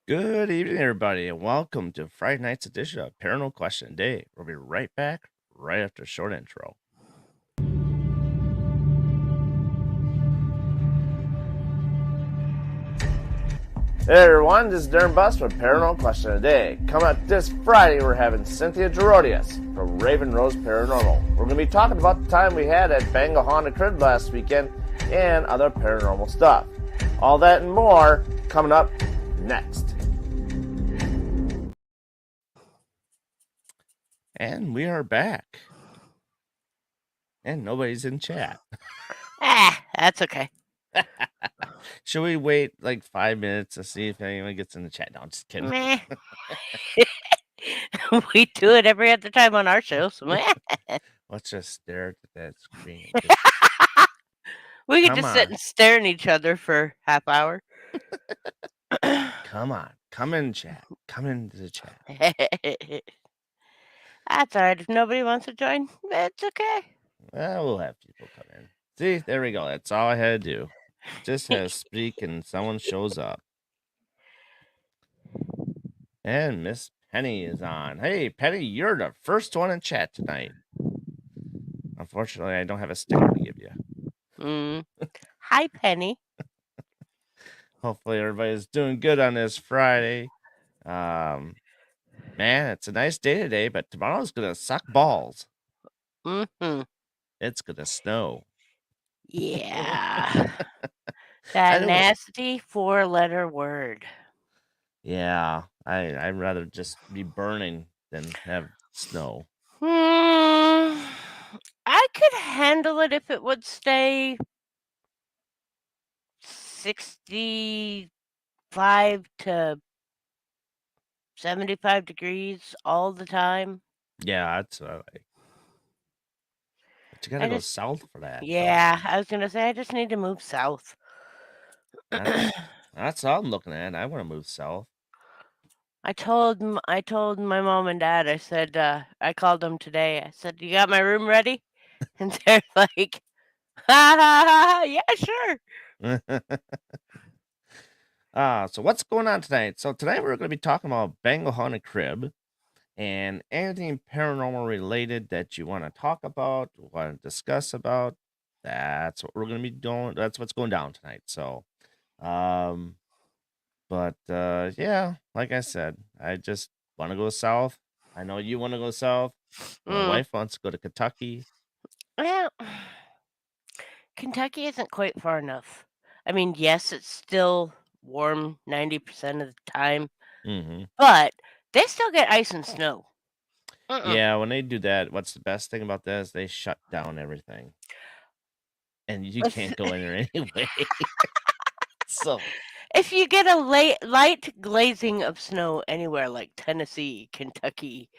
Good evening, everybody, and welcome to Friday night's edition of Paranormal Question a Day. We'll be right back right after a short intro. Hey everyone, this is Darren Bus from Paranormal Question a Day. Coming up this Friday, we're having Cynthia Gerodias from Raven Rose Paranormal. We're going to be talking about the time we had at Bango Haunted Crib last weekend and other paranormal stuff. All that and more coming up next. And we are back. And nobody's in chat. That's okay. Should we wait like 5 minutes to see if anyone gets in the chat? No, I'm just kidding. Meh. We do it every other time on our show. So Let's just stare at that screen. We could Come just sit on. and stare at each other for half hour. Come on. Come in chat. Come into the chat. That's all right. If nobody wants to join, it's okay. Well, we'll have people come in. See, there we go. That's all I had to do. Just had to speak and someone shows up. And Miss Penny is on. Hey, Penny, you're the first one in chat tonight. Unfortunately, I don't have a sticker to give you. Hi, Penny. Hopefully, everybody's doing good on this Friday. Man, it's a nice day today, but tomorrow's gonna suck balls. Mm-hmm. It's gonna snow. Yeah. That nasty 4-letter word. Yeah, I'd rather just be burning than have snow. I could handle it if it would stay 65 to 75 degrees all the time. Yeah, that's what I like. But you gotta go south for that. Yeah, I was gonna say I just need to move south. That's all I'm looking at. I want to move south. I told my mom and dad. I said I called them today. I said, "You got my room ready?" And they're like, "Ha ha ha! Yeah, sure." So what's going on tonight? So tonight we're going to be talking about Bango Haunted Crib and anything paranormal related that you want to talk about, want to discuss about. That's what we're going to be doing. That's what's going down tonight. So, um, but yeah, like I said, I just want to go south. I know you want to go south. My wife wants to go to Kentucky. Well, Kentucky isn't quite far enough. I mean, yes, it's still warm 90% of the time, but they still get ice and snow. Yeah, when they do that, what's the best thing about that is they shut down everything. And you can't go in there anyway. So if you get a light glazing of snow anywhere like Tennessee, Kentucky,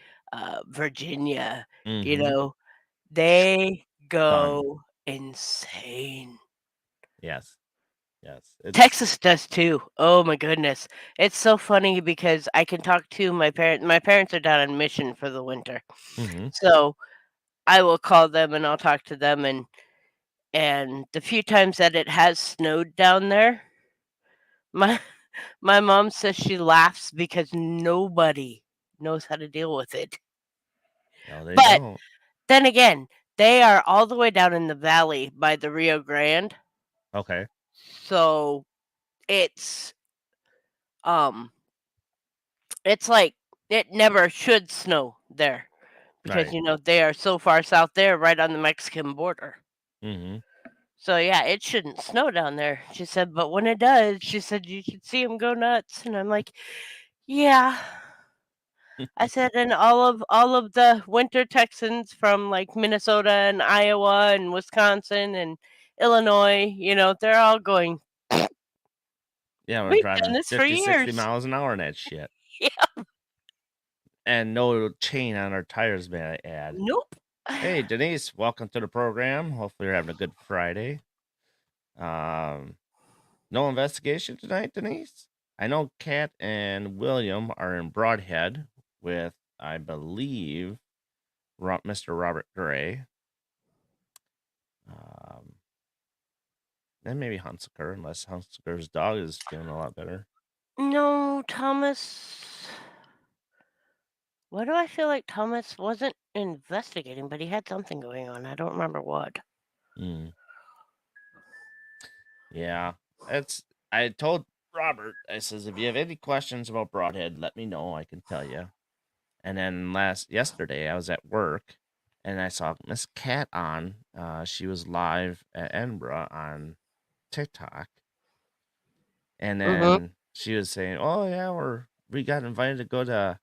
Virginia, they go insane. Yes. Texas does too. Oh my goodness. It's so funny because I can talk to my parents. My parents are down on mission for the winter. So I will call them and I'll talk to them, and the few times that it has snowed down there, my mom says she laughs because nobody knows how to deal with it. No, they But don't. then again, they are all the way down in the valley by the Rio Grande. Okay. So it's it's like it never should snow there because Right. they are so far south there, right on the Mexican border. Mhm. So yeah, it shouldn't snow down there. She said, but when it does, she said you should see them go nuts. And I'm like, yeah. I said, and all of the winter Texans from like Minnesota and Iowa and Wisconsin and Illinois, they're all going. Yeah, we're We've done driving this for 50, 60 years. miles an hour in that shit. Yeah. And no chain on our tires, may I add. Nope. Hey, Denise, welcome to the program. Hopefully you're having a good Friday. No investigation tonight, Denise? I know Kat and William are in Broadhead with, I believe, Mr. Robert Gray. Then maybe Hunsaker, unless Hunsaker's dog is feeling a lot better. No, Thomas. Why do I feel like Thomas wasn't investigating, but he had something going on? I don't remember what. Mm, yeah, it's. I told Robert. I says, if you have any questions about Broadhead, let me know. I can tell you. And then yesterday, I was at work, and I saw Miss Cat on. She was live at Edinburgh on TikTok, and Mhm. then she was saying, "Oh yeah, we got invited to go to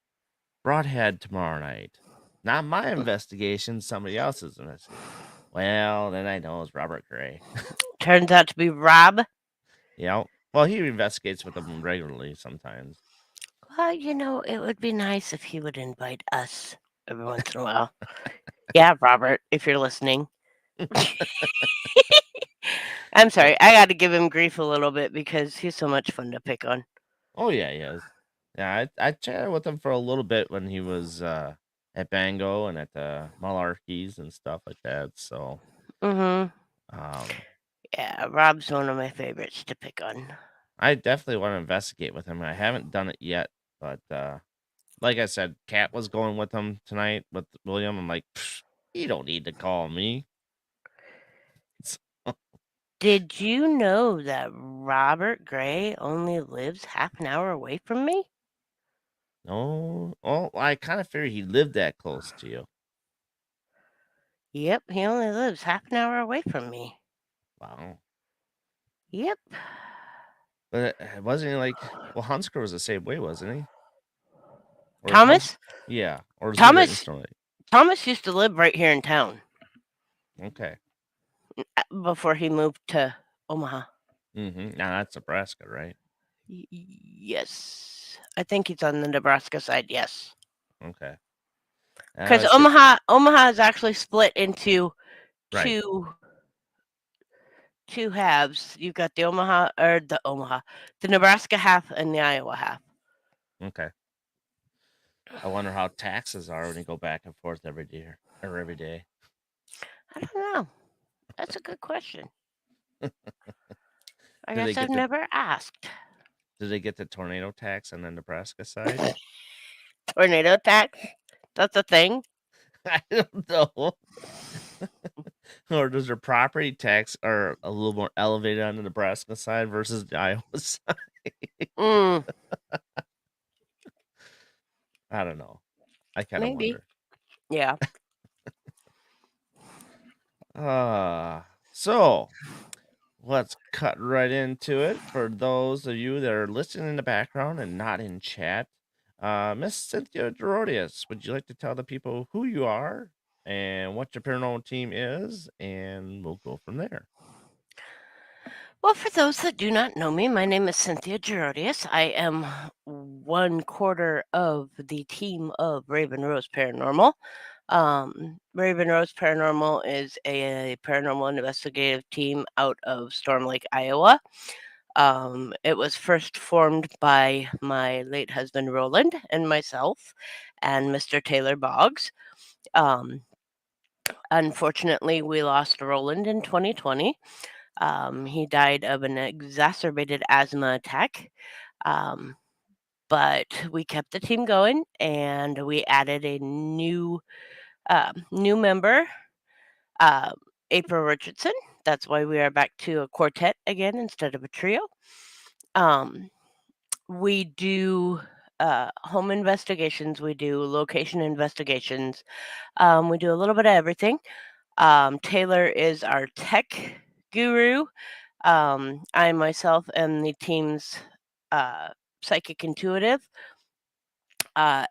Broadhead tomorrow night." Not my investigation, somebody else's investigation. Well, then I know it's Robert Gray. Turns out to be Rob. Yeah. Well, he investigates with them regularly sometimes. Well, it would be nice if he would invite us every once in a while. Yeah, Robert, if you're listening. I'm Oh, sorry. I got to give him grief a little bit because he's so much fun to pick on. oh yeah, he is. Yeah, I chatted with him for a little bit when he was at Bango and at the Malarkeys and stuff like that. So, Mhm. um, Yeah, Rob's one of my favorites to pick on. I definitely want to investigate with him. I haven't done it yet, but like I said, Kat was going with him tonight with William. I'm like, "Psh, you don't need to call me." So, Did you know that Robert Gray only lives half an hour away from me? no, well, I kind of figured he lived that close to you. Yep, he only lives half an hour away from me. Wow, Yep. but wasn't he like? Well, Hunsker was the same way, wasn't he? Or is Huns? Thomas? Yeah, or is he right in Thomas Stone Lake? Thomas used to live right here in town Okay. before he moved to Omaha. Mm-hmm. Now that's Nebraska, right? Yes. I think he's on the Nebraska side, yes. Okay. Because See, Omaha is actually split into right. two two halves. You've got the Nebraska half and the Iowa half. Okay. I wonder how taxes are when you go back and forth every day or every day. I don't know. That's a good question. I Do they guess I've get the never asked. do they get the tornado tax on the Nebraska side? Tornado tax? That's a thing? I don't know. Or does their property tax are a little more elevated on the Nebraska side versus the Iowa side? Mm, I don't know. I kind of maybe. wonder. Yeah. So let's cut right into it. For those of you that are listening in the background and not in chat, Miss Cynthia Gerodias, would you like to tell the people who you are and what your paranormal team is, and we'll go from there. Well, for those that do not know me, my name is Cynthia Gerodias. I am one quarter of the team of Raven Rose Paranormal. Raven Rose Paranormal is a paranormal investigative team out of Storm Lake, Iowa. It was first formed by my late husband Roland and myself and Mr. Taylor Boggs. Um, Unfortunately, we lost Roland in 2020. He died of an exacerbated asthma attack. Um, but we kept the team going and we added a new member, uh, April Richardson. That's why we are back to a quartet again instead of a trio. Um, we do home investigations, we do location investigations, we do a little bit of everything. Taylor is our tech guru. I myself am the team's uh, psychic intuitive.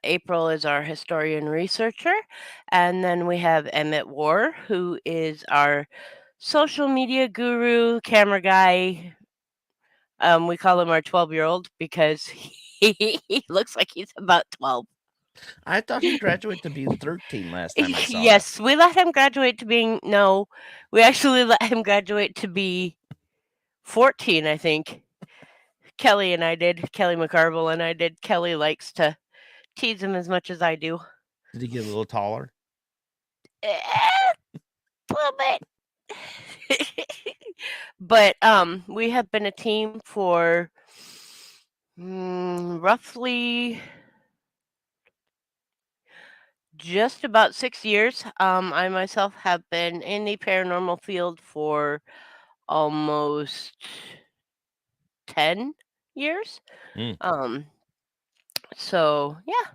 April is our historian researcher. And then we have Emmett War, who is our social media guru, camera guy. We call him our 12-year-old because he looks like he's about 12. I thought he graduated to be 13 last time I saw him. Yes, we let him graduate to being, no, we actually let him graduate to be 14, I think. Kelly and I did. Kelly McCarville and I did. Kelly likes to tease him as much as I do. Did he get a little taller? A little bit. But we have been a team for Roughly just about 6 years. I myself have been in the paranormal field for almost 10 years. Mm. Um, so yeah.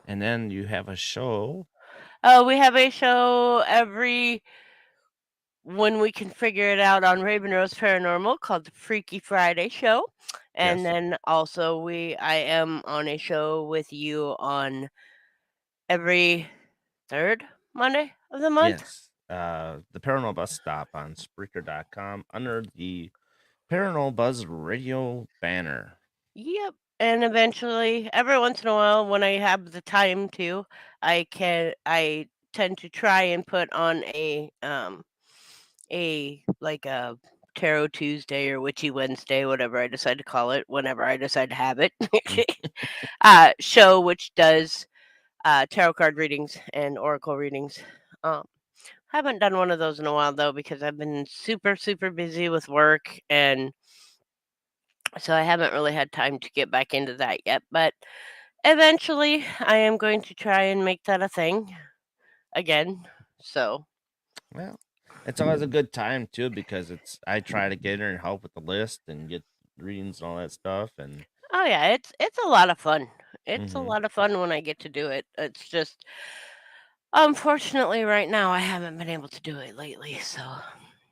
And then you have a show. We have a show every when we can figure it out on Raven Rose Paranormal called the Freaky Friday Show. And Yes. then also I am on a show with you on every third Monday of the month. Yes. The Paranormal Bus Stop on Spreaker.com under the Paranormal Buzz Radio banner. Yep. And eventually, every once in a while, when I have the time to, I tend to try and put on a like a Tarot Tuesday or Witchy Wednesday, whatever I decide to call it, whenever I decide to have it, Mm. show which does tarot card readings and oracle readings. Um, haven't done one of those in a while though because I've been super super busy with work, and so I haven't really had time to get back into that yet. But eventually, I am going to try and make that a thing again. So, Well, it's always a good time too because I try to get in and help with the list and get readings and all that stuff. And oh yeah, it's a lot of fun. It's a hmm lot of fun when I get to do it. It's just unfortunately right now I haven't been able to do it lately. So,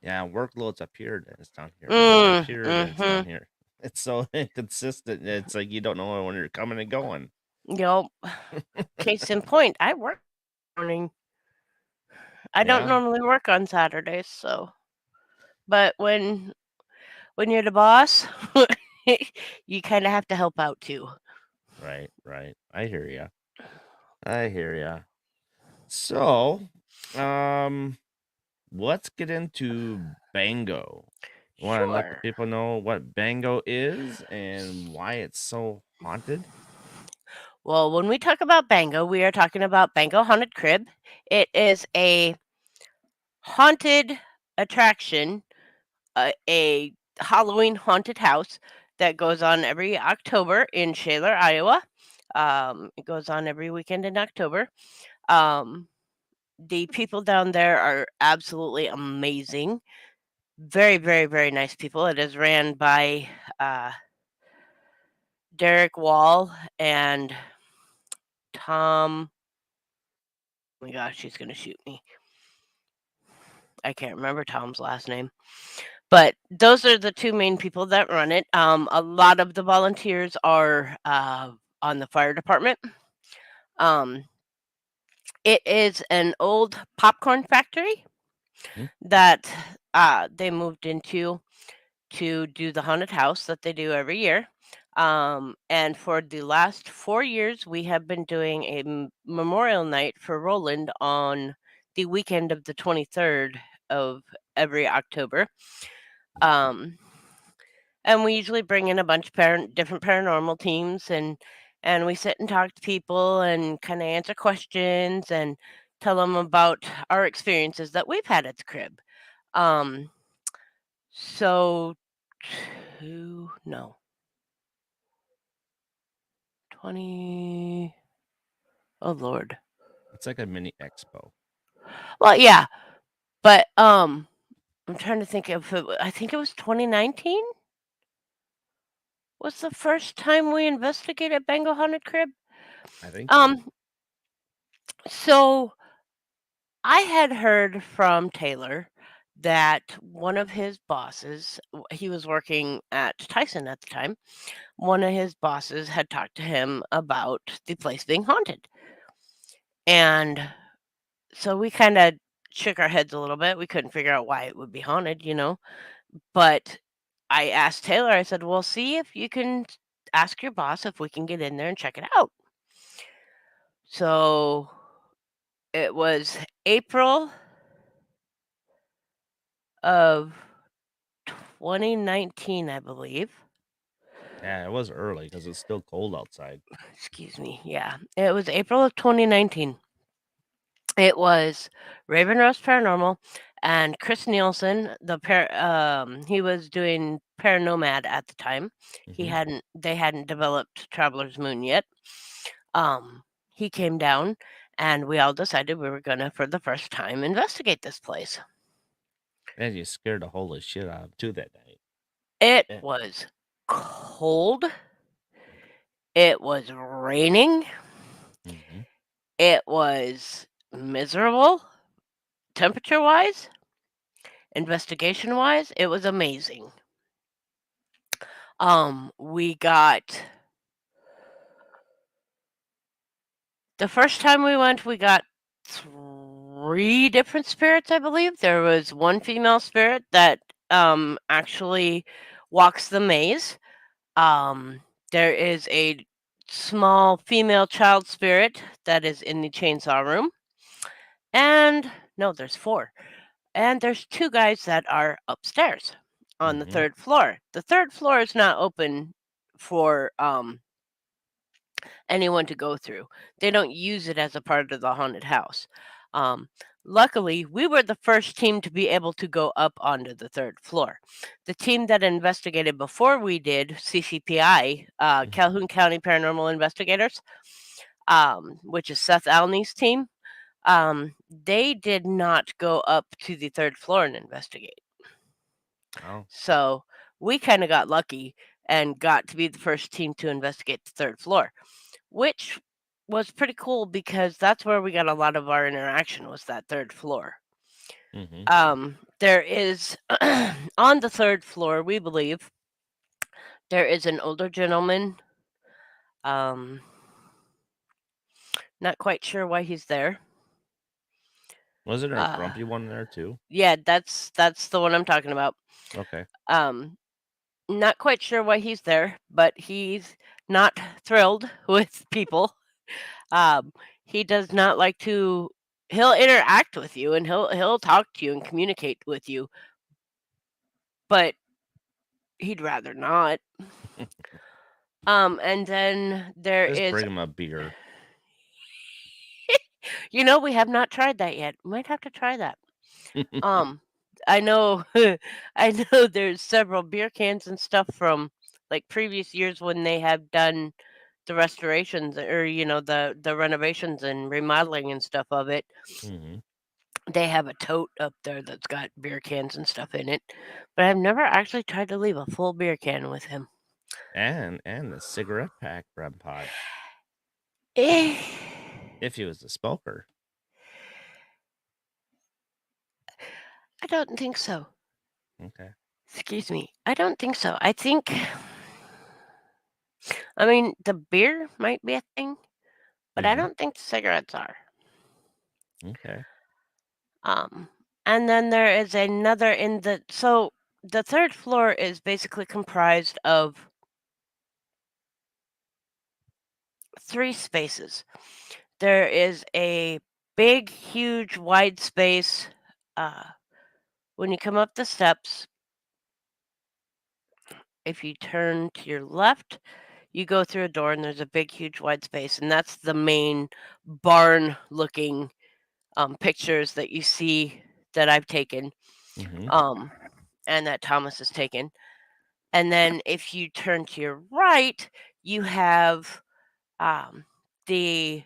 yeah, workload's up here, then it's down here. Workload's up here, then it's down mm-hmm. here. It's so inconsistent. It's like you don't know when you're coming and going. Yep. Case in point, I work morning. I don't Yeah, normally work on Saturdays, so but when you're the boss, you kind of have to help out too. right, right. I hear you. I hear you. So, um, let's get into Bango. Want to let the Sure. people know what Bango is and why it's so haunted? Well, when we talk about Bango, we are talking about Bango Haunted Crib. It is a haunted attraction, a Halloween haunted house that goes on every October in Shaler, Iowa. It goes on every weekend in October. Um, the people down there are absolutely amazing. Very, very, very nice people. It is ran by uh, Derek Wall and Tom. Oh my gosh, she's going to shoot me. I can't remember Tom's last name. But those are the two main people that run it. A lot of the volunteers are on the fire department. Um, it is an old popcorn factory Hmm? that they moved into to do the haunted house that they do every year. And for the last 4 years, we have been doing a memorial night for Roland on the weekend of the 23rd of every October. Um, and we usually bring in a bunch of different paranormal teams, and we sit and talk to people and kind of answer questions and tell them about our experiences that we've had at the crib. Um, so no 20, oh lord. It's like a mini expo. Well, yeah, but I'm trying to think if I think it was 2019 was the first time we investigated Bengal Haunted Crib. I think so. Um, so I had heard from Taylor that one of his bosses, he was working at Tyson at the time, one of his bosses had talked to him about the place being haunted. And so we kind of shook our heads a little bit. We couldn't figure out why it would be haunted. But I asked Taylor, I said, well, see if you can ask your boss if we can get in there and check it out. So it was April of 2019, I believe. Yeah, it was early because it's still cold outside. Excuse me. Yeah, it was April of 2019. It was Raven Rose Paranormal and Chris Nielsen. He was doing Paranomad at the time. Hmm. They hadn't developed Traveler's Moon yet. Um, he came down, and we all decided we were gonna, for the first time, investigate this place. And you scared the holy shit out of 'em too that night. It Yeah. was cold. It was raining. Hmm. It was miserable temperature wise, investigation wise. It was amazing. We got the first time we went, we got three different spirits, I believe. There was one female spirit that actually walks the maze. Um, there is a small female child spirit that is in the chainsaw room. And no, there's four. And there's two guys that are upstairs on the Hmm. third floor. The third floor is not open for anyone to go through. They don't use it as a part of the haunted house. Um, Luckily, we were the first team to be able to go up onto the third floor. The team that investigated before we did, CCPI, Calhoun County Paranormal Investigators, which is Seth Alney's team, they did not go up to the third floor and investigate. Oh. So we kind of got lucky and got to be the first team to investigate the third floor, which was pretty cool because that's where we got a lot of our interaction was that third floor. Hmm. There is on the third floor, we believe, there is an older gentleman. Um, Not quite sure why he's there. Wasn't there a Uh, grumpy one there too? yeah, that's the one I'm talking about. Okay. Um, Not quite sure why he's there, but he's not thrilled with people. Um, he does not like to. He'll interact with you and he'll talk to you and communicate with you, but he'd rather not. And then there Just is, bring him a beer. we have not tried that yet. Might have to try that. Um, I know, I know. There's several beer cans and stuff from like previous years when they have done the restorations or the renovations and remodeling and stuff of it. Hmm. They have a tote up there that's got beer cans and stuff in it, but I've never actually tried to leave a full beer can with him. And the cigarette pack, Brem Pod. Eh, If he was a smoker. I don't think so. Okay. Excuse me. I don't think so. I mean, the beer might be a thing, but I Hmm. don't think the cigarettes are. Okay. Um, and then there is another so the third floor is basically comprised of three spaces. There is a big, huge, wide space. Uh, when you come up the steps, if you turn to your left, you go through a door and there's a big, huge, wide space, and that's the main barn-looking pictures that you see that I've taken, Hmm. um, and that Thomas has taken. And then if you turn to your right, you have um, the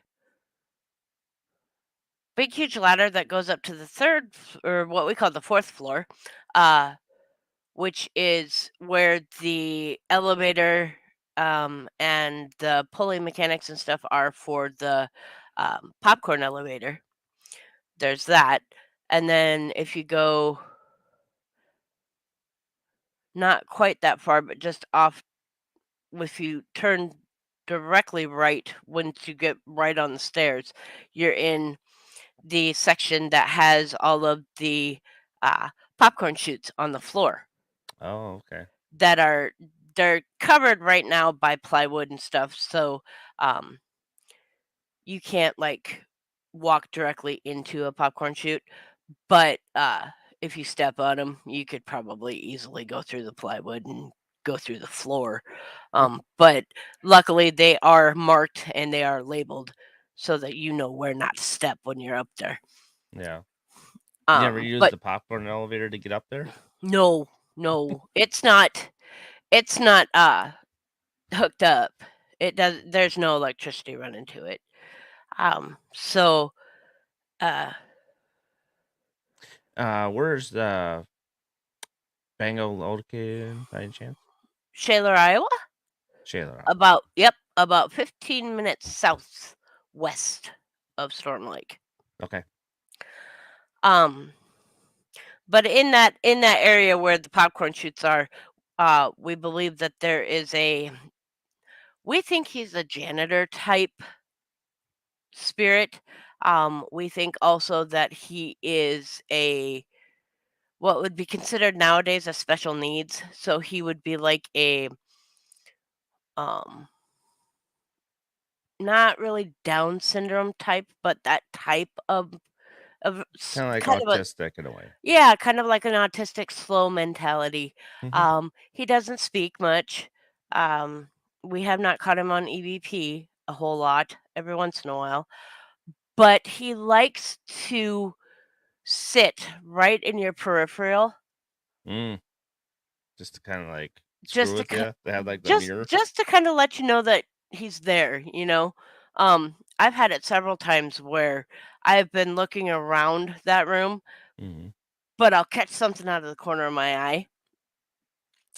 big, huge ladder that goes up to the or what we call the fourth floor, uh, which is where the elevator and the pulley mechanics and stuff are for the popcorn elevator. There's that. And then if you go not quite that far, but just off, if you turn directly right, once you get right on the stairs, you're in the section that has all of the uh, popcorn chutes on the floor Oh, okay. that are they're covered right now by plywood and stuff, so um, you can't like walk directly into a popcorn chute. But if you step on them, you could probably easily go through the plywood and go through the floor. But luckily, they are marked and they are labeled, so that you know where not to step when you're up there. Yeah. You never used But the popcorn elevator to get up there? no, no, it's not hooked up. It does There's no electricity running to it. So, uh, Where's the Bango located by any chance? Shaler, Iowa? Shaler, Iowa. About 15 minutes southwest of Storm Lake. Okay. Um, but in that area where the popcorn shoots are, we believe that there is a we think he's a janitor type spirit. We think also that he is a what would be considered nowadays a special needs. So he would be like a um not really Down syndrome type, but that type of Kinda like kind of a autistic in a way. yeah, kind of like an autistic slow mentality. Mhm. He doesn't speak much. Um, we have not caught him on EVP a whole lot, every once in a while, but he likes to sit right in your peripheral Mm. Just to kinda, like, screw just to with ki you. They have, like, the just mirror. just to kinda let you know that he's there, you know? I've had it several times where I've been looking around that room, Mhm. but I'll catch something out of the corner of my eye.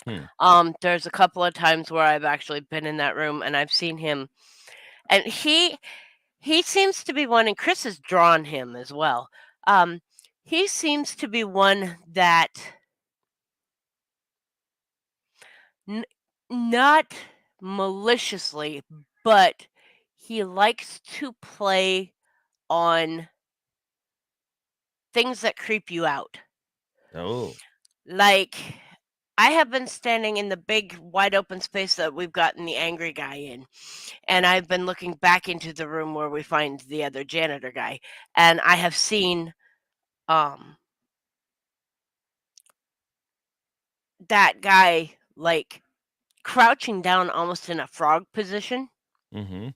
Hmm. There's a couple of times where I've actually been in that room and I've seen him, and he seems to be one, and Chris has drawn him as well. Um, he seems to be one that N not maliciously, but he likes to play on things that creep you out. Oh. Like, I have been standing in the big wide open space that we've gotten the angry guy in, and I've been looking back into the room where we find the other janitor guy, and I have seen, um, that guy, like, crouching down almost in a frog position, Mhm.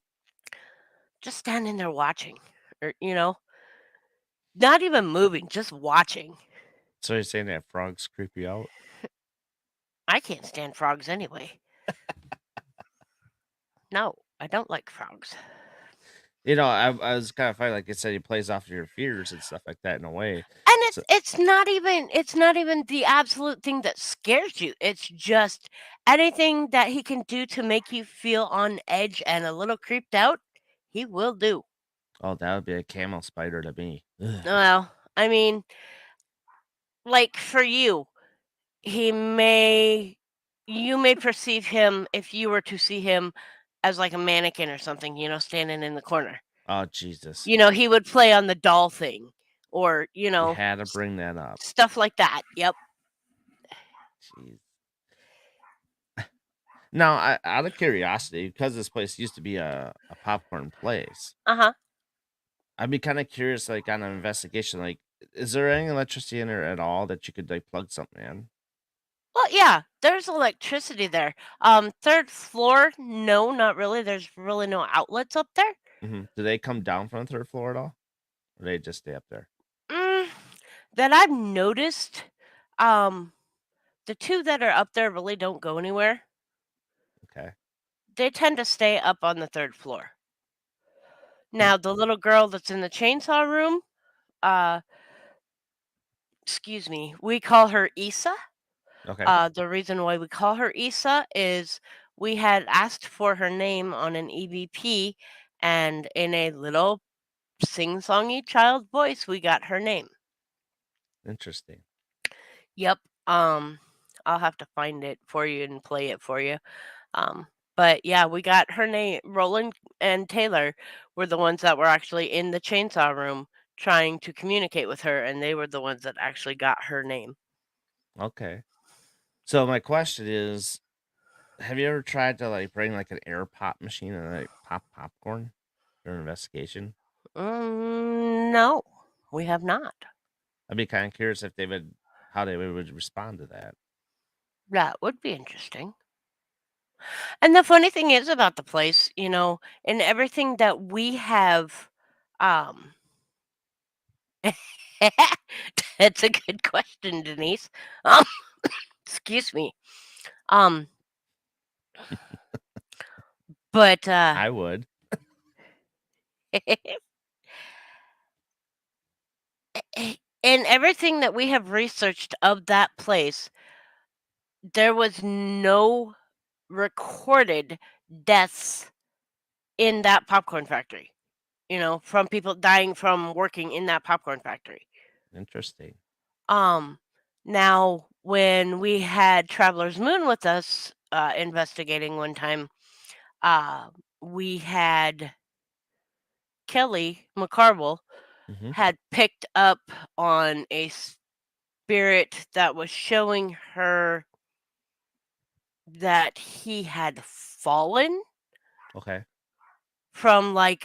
just standing there watching, or, not even moving, just watching. So you're saying that frogs creep you out? I can't stand frogs anyway. No, I don't like frogs. I was kinda funny, like I said, he plays off your fears and stuff like that in a way. And So it's not even the absolute thing that scares you. It's just anything that he can do to make you feel on edge and a little creeped out, he will do. oh, that would be a camel spider to me. Ugh. Well, I mean, like for you, he may you may perceive him if you were to see him as like a mannequin or something, standing in the corner. Oh, Jesus. He would play on the doll thing or, You had to bring that up. stuff like that. Yep. Jeez. Now, out of curiosity, because this place used to be a popcorn place, Uh-huh. I'd be kinda curious, like, on an investigation, like, is there any electricity in there at all that you could, like, plug something in? Well, yeah, there's electricity there. 3rd floor, no, not really. There's really no outlets up there. Mhm. Do they come down from the 3rd floor at all? Or they just stay up there? Mm, that I've noticed, um, the 2 that are up there really don't go anywhere. Okay. They tend to stay up on the 3rd floor. Hmm. Now, the little girl that's in the chainsaw room, uh, excuse me, we call her Isa. Okay. The reason why we call her Isa is we had asked for her name on an EVP, and in a little sing-songy child voice, we got her name. Interesting. Yep. Um, I'll have to find it for you and play it for you. Um, but yeah, we got her name. Roland and Taylor were the ones that were actually in the chainsaw room trying to communicate with her, and they were the ones that actually got her name. Okay. So my question is, have you ever tried to, like, bring, like, an air pop machine and, like, pop popcorn during an investigation? No, we have not. I'd be kinda curious if they would how they would respond to that. That would be interesting. And the funny thing is about the place, and everything that we have, um that's a good question, Denise. Um, excuse me. Um, but, I would. in everything that we have researched of that place, there was no recorded deaths in that popcorn factory, from people dying from working in that popcorn factory. Interesting. Um, Now, when we had Traveler's Moon with us, investigating one time, uh, we had Kelly McCarville Mhm. had picked up on a spirit that was showing her that he had fallen Okay. from like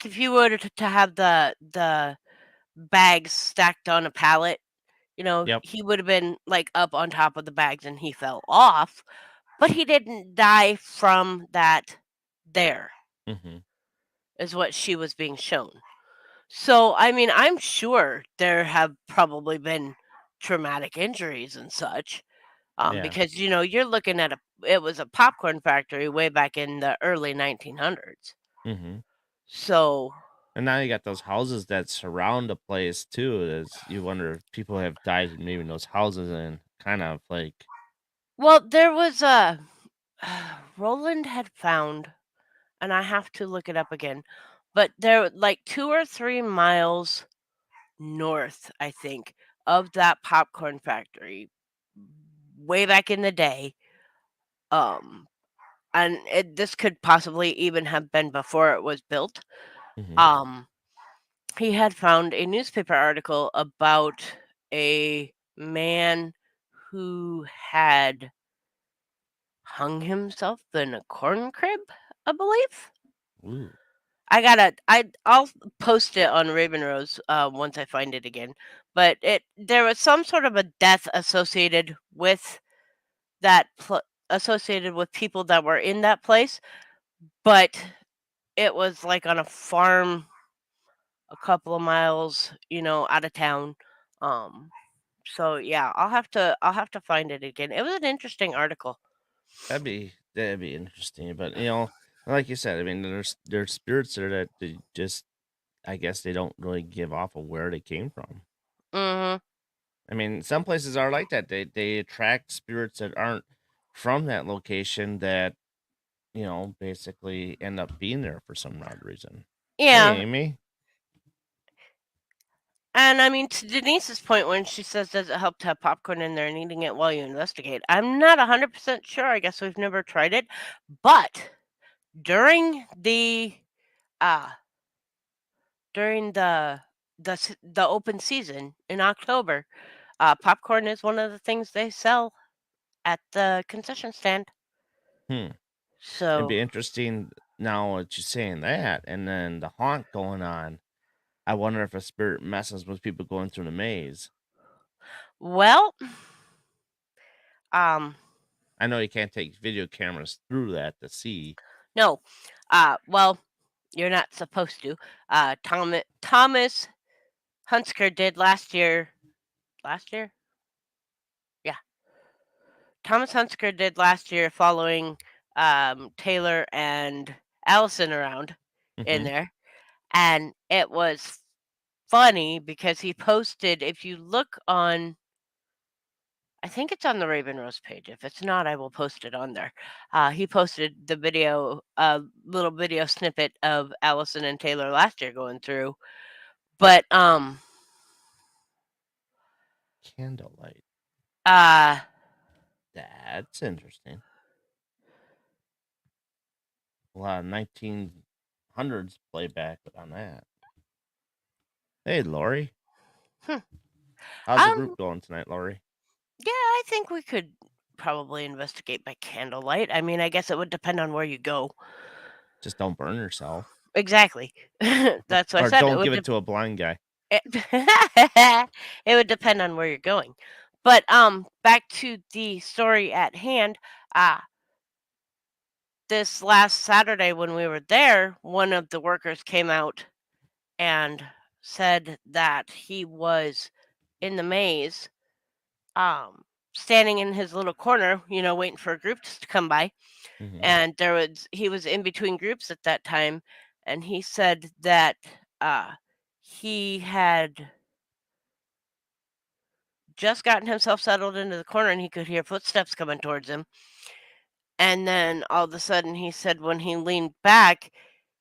if you were to have the bags stacked on a pallet, Yep. he would have been like up on top of the bags and he fell off, but he didn't die from that there, Mhm. is what she was being shown. So, I mean, I'm sure there have probably been traumatic injuries and such, Yeah. because you're looking at it was a popcorn factory way back in the early 1900s. Mhm. So, And now you got those houses that surround the place too. As you wonder if people have died maybe in those houses and kind of like well, there was a Roland had found, and I have to look it up again, but there like 2 or 3 miles north, I think, of that popcorn factory, way back in the day. Um, this could possibly even have been before it was built. Mhm. Um, he had found a newspaper article about a man who had hung himself in a corn crib, I believe. Ooh. I'll post it on Raven Rose once I find it again. But there was some sort of a death associated with associated with people that were in that place, but it was like on a farm a couple of miles, out of town. Um, so yeah, I'll have to find it again. It was an interesting article. That'd be interesting. But like you said, I mean, there's spirits there that they just I guess they don't really give off of where they came from. Mhm. I mean, some places are like that. They attract spirits that aren't from that location that, basically end up being there for some odd reason. Hey, Yeah, Amy. and I mean, to Denise's point, when she says, "Does it help to have popcorn in there and eating it while you investigate?" I'm not 100% sure. I guess we've never tried it, but during the uh during the open season in October, popcorn is one of the things they sell at the concession stand. Hmm. It'd So, be interesting now that you're saying that, and then the haunt going on. I wonder if a spirit messes with people going through the maze. well, um, I know you can't take video cameras through that to see. no, well, you're not supposed to. Thomas Hunsker did last year. Last year, yeah. Thomas Hunsker did last year, following Taylor and Allison around in Mhm. there, and it was funny because he posted. If you look on, I think it's on the Raven Rose page. If it's not, I will post it on there. He posted the video, a little video snippet of Allison and Taylor last year going through. But Candlelight. uh, That's interesting. A lot of 1900s playback on that. Hey, Lori. hmm, How's the um, group going tonight, Lori? yeah, I think we could probably investigate by candlelight. I mean, I guess it would depend on where you go. Just don't burn yourself. Exactly. That's what I Or said. It don't would give it to a blind guy. it, it would depend on where you're going. But back to the story at hand. Uh this last Saturday when we were there, one of the workers came out and said that he was in the maze, um, standing in his little corner, waiting for a group to come by. Mhm. And he was in between groups at that time, and he said that he had just gotten himself settled into the corner and he could hear footsteps coming towards him. And then all of a sudden, he said when he leaned back,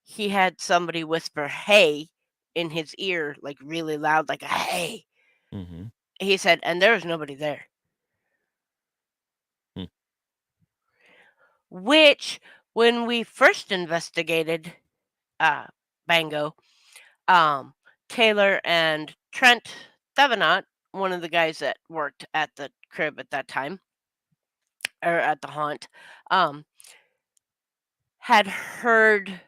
he had somebody whisper, "Hey," in his ear, like really loud, like a "hey." Mhm. He said, and there was nobody there, Hmm. which when we first investigated uh, Bango, um, Taylor and Trent Thevenot, one of the guys that worked at the crib at that time, or at the haunt, um, had heard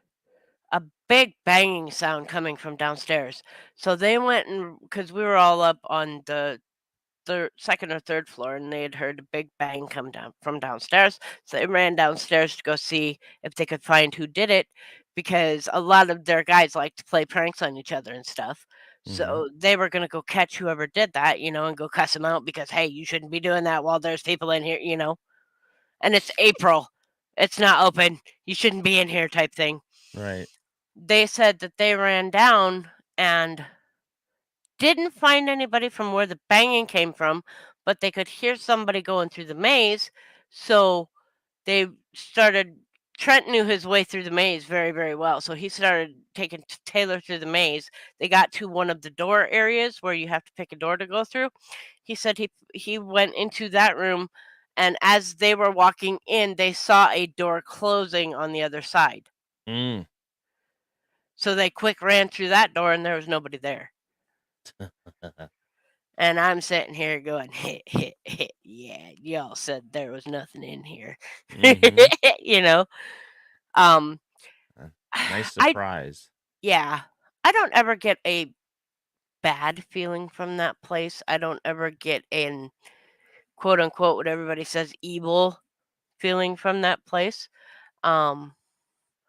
a big banging sound coming from downstairs. So they went, and because we were all up on the second or third floor, and they had heard a big bang come down from downstairs. So they ran downstairs to go see if they could find who did it, because a lot of their guys like to play pranks on each other and stuff. Mhm. So they were going to go catch whoever did that, and go cuss them out because, hey, you shouldn't be doing that while there's people in here. And it's April. It's not open. You shouldn't be in here type thing. Right. They said that they ran down and didn't find anybody from where the banging came from, but they could hear somebody going through the maze. So they started. Trent knew his way through the maze very, very well. So he started taking Taylor through the maze. They got to one of the door areas where you have to pick a door to go through. He said he went into that room, and as they were walking in, they saw a door closing on the other side. Mm. So they quick ran through that door, and there was nobody there. And I'm sitting here going, yeah, y'all said there was nothing in here. Mhm. you know, um, Uh, nice I, surprise. yeah, I don't ever get a bad feeling from that place. I don't ever get an quote unquote, what everybody says, evil feeling from that place. Um,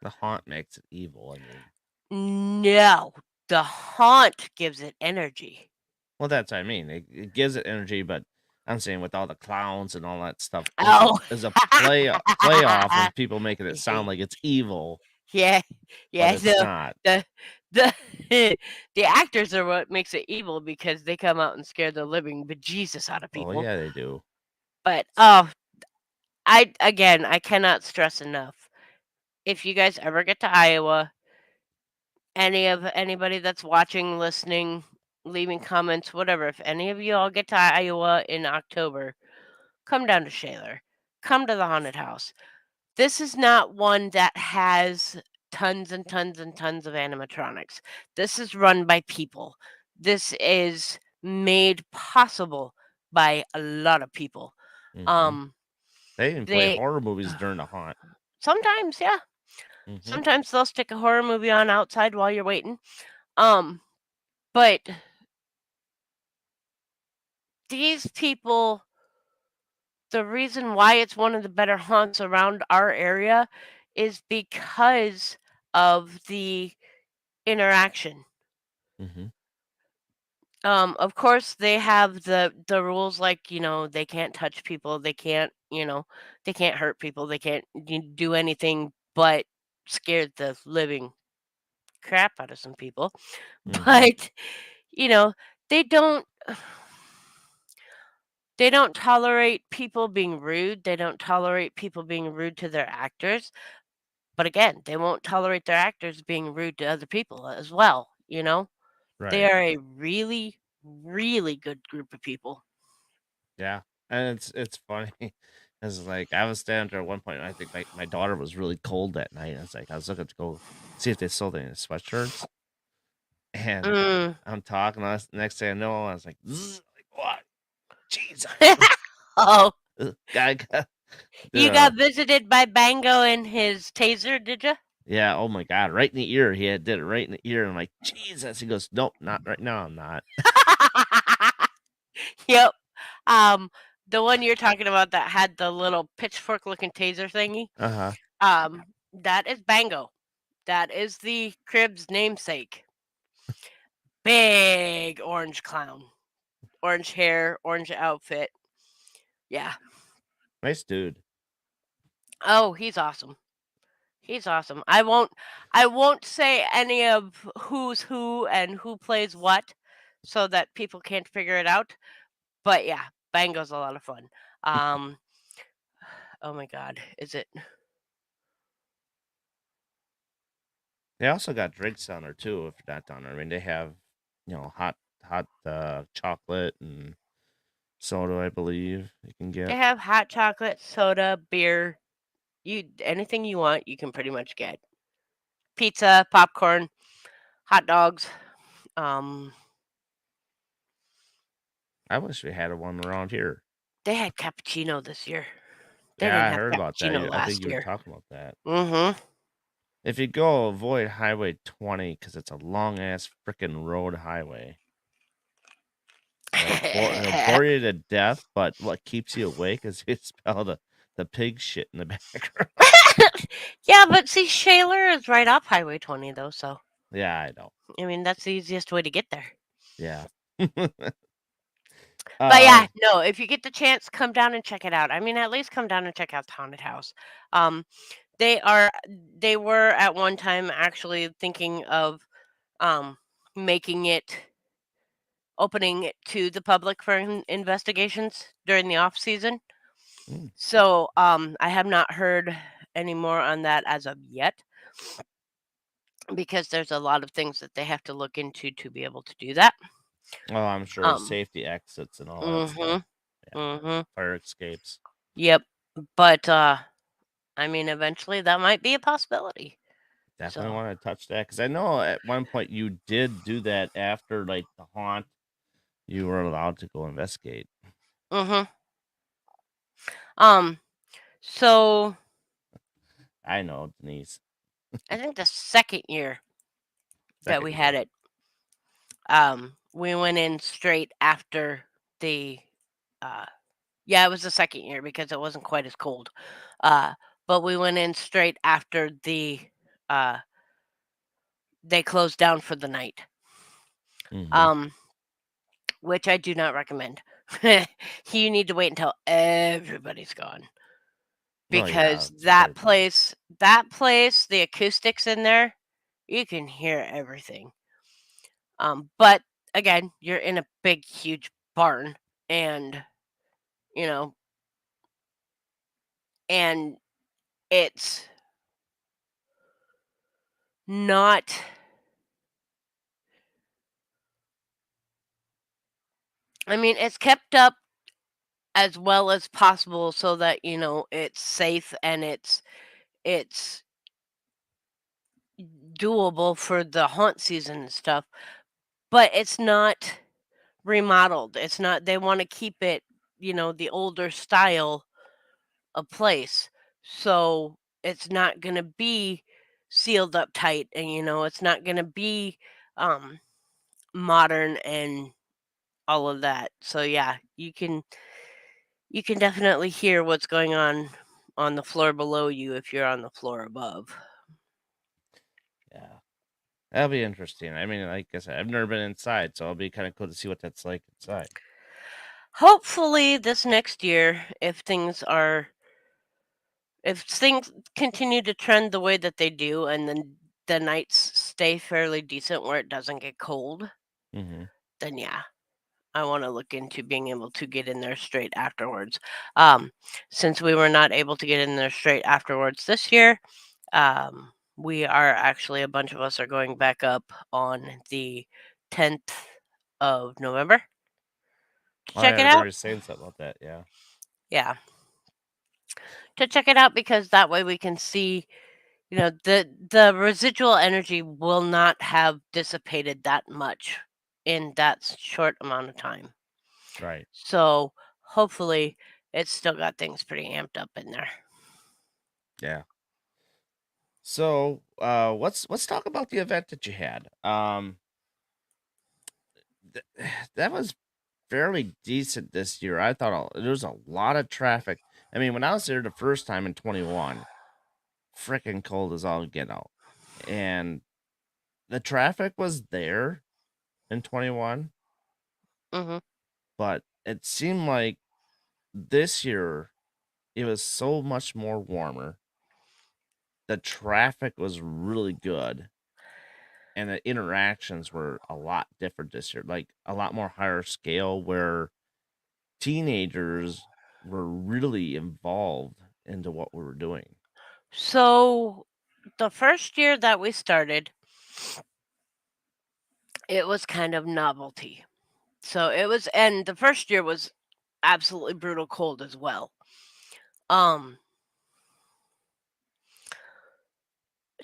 The haunt makes it evil, I mean. no, the haunt gives it energy. Well, that's what I mean. It gives it energy, but I'm saying with all the clowns and all that stuff Oh, is a play off of people making it sound like it's evil, yeah, but yeah. it's not. The the the actors are what makes it evil because they come out and scare the living bejesus out of Oh people. yeah, they do. But oh, I cannot stress enough. If you guys ever get to Iowa, anybody that's watching, listening, leaving comments, whatever, if any of you all get to Iowa in October, come down to Shaler. Come to the haunted house. This is not one that has tons and tons and tons of animatronics. This is run by people. This is made possible by a lot of people. Mhm. Um, They even play they horror movies during the haunt. sometimes, yeah, Mhm. sometimes they'll stick a horror movie on outside while you're waiting. Um, but these people, the reason why it's one of the better haunts around our area is because of the interaction. Mhm. Of course, they have the rules like, they can't touch people, they can't hurt people, they can't do anything but scare the living crap out of some people. Mhm. But, you know, they don't they don't tolerate people being rude. They don't tolerate people being rude to their actors. But again, they won't tolerate their actors being rude to other people as well. They Right. are a really, really good group of people. Yeah. And it's funny. It's like I was standing there at one point and I think my daughter was really cold that night. I was like, I was looking to go see if they sold any sweatshirts. And Mm. I'm talking. Next thing I know, I was like, "Zzz," like what? Jesus! Oh, Guy got you the got visited by Bango and his taser, did you? yeah. Oh my god! Right in the ear. He had did it right in the ear. And I'm like, Jesus. He goes, nope, not right now. I'm not. Yep. Um, the one you're talking about that had the little pitchfork looking taser thingy, Uh-huh. that is Bango. That is the crib's namesake. Big orange clown. Orange hair, orange outfit. Yeah. Nice dude. Oh, he's awesome. He's awesome. I won't say any of who's who and who plays what so that people can't figure it out. But yeah, Bango's a lot of fun. Um oh my god, is it They also got drinks on there too, if you're not down there. I mean, they have, hot chocolate and soda, I believe you can they get. have hot chocolate, soda, beer, you anything you want, you can pretty much get. Pizza, popcorn, hot dogs. Um I wish we had one around here. they had cappuccino this year. They Yeah, didn't I have heard about that. cappuccino I think last you were year. talking about that. Mhm. If you go, avoid Highway 20 because it's a long ass freaking road highway. It'll bore you to death, but what keeps you awake is you smell the pig shit in the background. Yeah, but see, Shaler is right off Highway 20, though. So, Yeah, I know. I mean, that's the easiest way to get there. Yeah. But uh, yeah, no, if you get the chance, come down and check it out. I mean, at least come down and check out the haunted house. Um, they are, they were at one time actually thinking of um, making it, opening it to the public for investigations during the off season. mm, So, I have not heard any more on that as of yet, because there's a lot of things that they have to look into to be able to do that. oh, I'm sure Um, safety exits and all that stuff. mhm, Yeah, mhm, fire escapes. yep. But I mean, eventually that might be a possibility. Definitely So, want to touch that because I know at one point you did do that after like the haunt. You were allowed to go investigate. mhm. Um, so I know, Denise. I think the second year that Second we had year. it, we went in straight after the, uh, yeah, it was the second year because it wasn't quite as cold. Uh, but we went in straight after uh, they closed down for the night. Mm-hmm. Um, which I do not recommend. You need to wait until everybody's gone, Oh yeah, because it's that very dark. place, the acoustics in there, you can hear everything. But again, you're in a big, huge barn, and you know, and it's not. I mean, it's kept up as well as possible so that it's safe and it's doable for the haunt season and stuff. But it's not remodeled. It's not, they wanna keep it, the older style of place. So, it's not gonna be sealed up tight, and, it's not gonna be, um, modern and all of that. So, yeah, you can definitely hear what's going on the floor below you if you're on the floor above. Yeah, that'll be interesting. I mean, like I said, I've never been inside, so it'll be kind of cool to see what that's like inside. Hopefully, this next year, if things continue to trend the way that they do, and then the nights stay fairly decent where it doesn't get cold, Mm-hmm. then yeah, I want to look into being able to get in there straight afterwards. Since we were not able to get in there straight afterwards this year, we are actually, a bunch of us are going back up on the 10th of November to Oh yeah, check I it remember out. you saying something about that. Yeah, Yeah, to check it out, because that way we can see, the residual energy will not have dissipated that much in that short amount of time. right. So hopefully it's still got things pretty amped up in there. Yeah. So, let's talk about the event that you had. Th- that was fairly decent this year. I thought there was a lot of traffic. I mean, when I was there the first time in 21, freaking cold as all get out. And the traffic was there in 21, Mhm. but it seemed like this year it was so much more warmer. The traffic was really good and the interactions were a lot different this year, like a lot more higher scale where teenagers were really involved into what we were doing. So, the first year that we started, it was kind of novelty. So, it was and the first year was absolutely brutal cold as well. Um,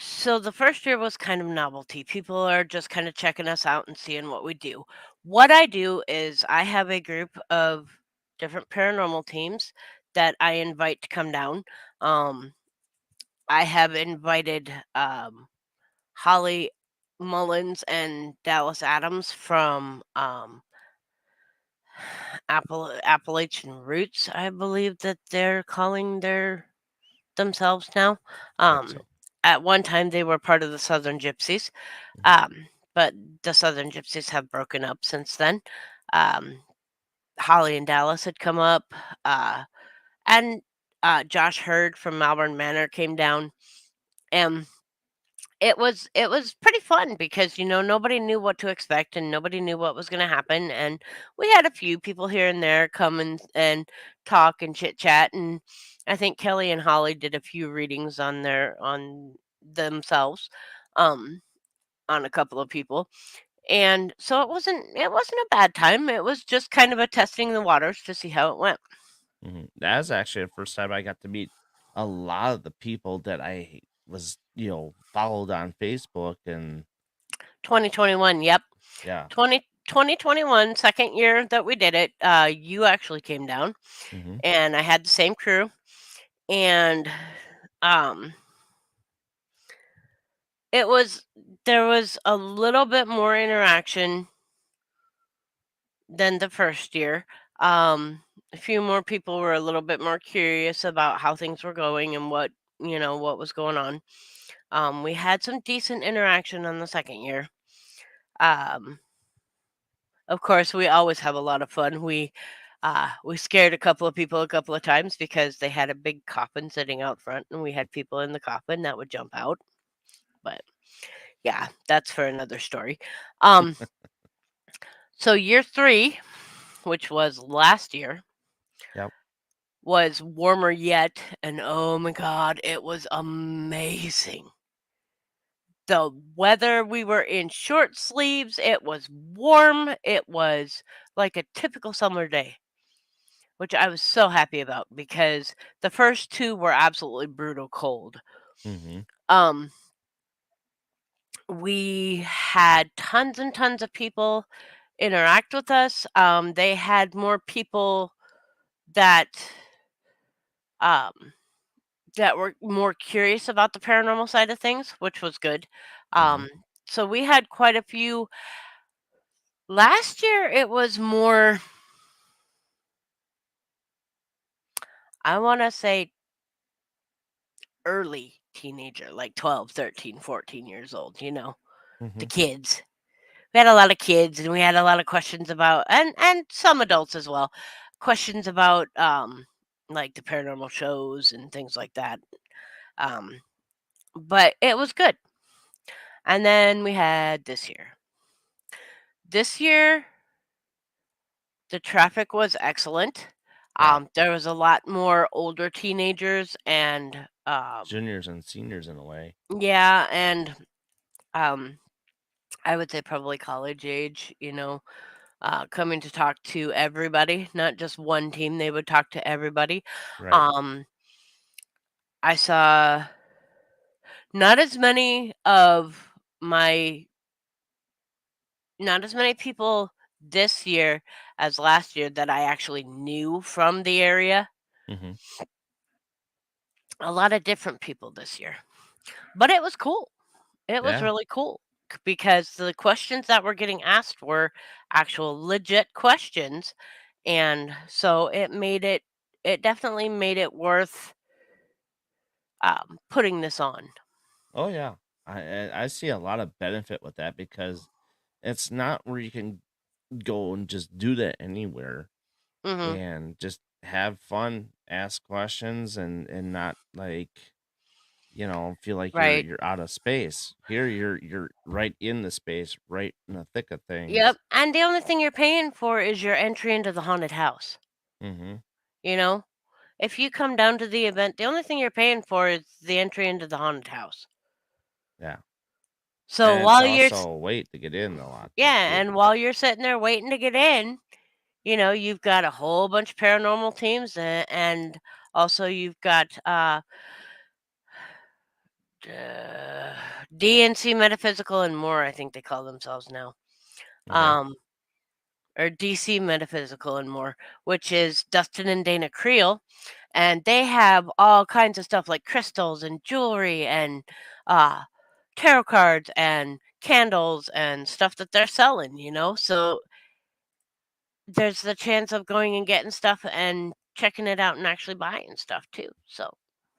so the first year was kind of novelty. People are just kind of checking us out and seeing what we do. What I do is I have a group of different paranormal teams that I invite to come down. Um, I have invited Holly Mullins and Dallas Adams from Appalachian Roots, I believe that they're calling themselves now. Like Um, so. at one time, they were part of the Southern Gypsies, Mhm. but the Southern Gypsies have broken up since then. Um, Holly and Dallas had come up, uh, and Josh Hurd from Malvern Manor came down, and it was pretty fun because nobody knew what to expect and nobody knew what was going to happen, and we had a few people here and there come and talk and chit chat, and I think Kelly and Holly did a few readings on themselves, um on a couple of people, and so it wasn't a bad time. It was just kind of a testing the waters to see how it went. That's actually the first time I got to meet a lot of the people that I was, followed on Facebook and 2021, yep. yeah. 2021, second year that we did it. You actually came down, Mhm. and I had the same crew, and um it was there was a little bit more interaction than the first year. A few more people were a little bit more curious about how things were going and what was going on. We had some decent interaction on the second year. Um, of course, we always have a lot of fun. We scared a couple of people a couple of times because they had a big coffin sitting out front, and we had people in the coffin that would jump out. But yeah, that's for another story. Um, so year three, which was last year, Yep. was warmer yet, and oh my god, it was amazing. The weather, we were in short sleeves, it was warm, it was like a typical summer day, which I was so happy about because the first two were absolutely brutal cold. Mhm. Um, we had tons and tons of people interact with us. They had more people that um, that were more curious about the paranormal side of things, which was good. Mhm. So we had quite a few. Last year, it was more, I want to say, early teenager, like 12, 13, 14 years old, the Mhm. kids. We had a lot of kids and we had a lot of questions about, and some adults as well, questions about like the paranormal shows and things like that. Um but it was good. And then we had this year. This year the traffic was excellent. Yeah. There was a lot more older teenagers and Juniors and seniors in a way. yeah, and um I would say probably college age, coming to talk to everybody, not just one team. They would talk to everybody. Right. Um, I saw not as many of my, not as many people this year as last year that I actually knew from the area. Mhm. A lot of different people this year, but it was cool. It was Yeah. really cool. because the questions that were getting asked were actual legit questions, and so it definitely made it worth putting this on. Oh yeah, I see a lot of benefit with that because it's not where you can go and just do that anywhere Mhm. and just have fun, ask questions, and not like feel like you're Right. you're out of space. Here you're right in the space, right in the thick of Yep, things. and the only thing you're paying for is your entry into the haunted house, Hmm. you know? If you come down to the event, the only thing you're paying for is the entry into the haunted house. Yeah, So and it's while also a wait to get in a lot though yeah, too. and while you're sitting there waiting to get in, you've got a whole bunch of paranormal teams, and also you've got uh, DNC Metaphysical and more. I think they call themselves now, Okay, um, or DC Metaphysical and more, which is Dustin and Dana Creel, and they have all kinds of stuff like crystals and jewelry and uh, tarot cards and candles and stuff that they're selling. So there's the chance of going and getting stuff and checking it out and actually buying stuff too. So,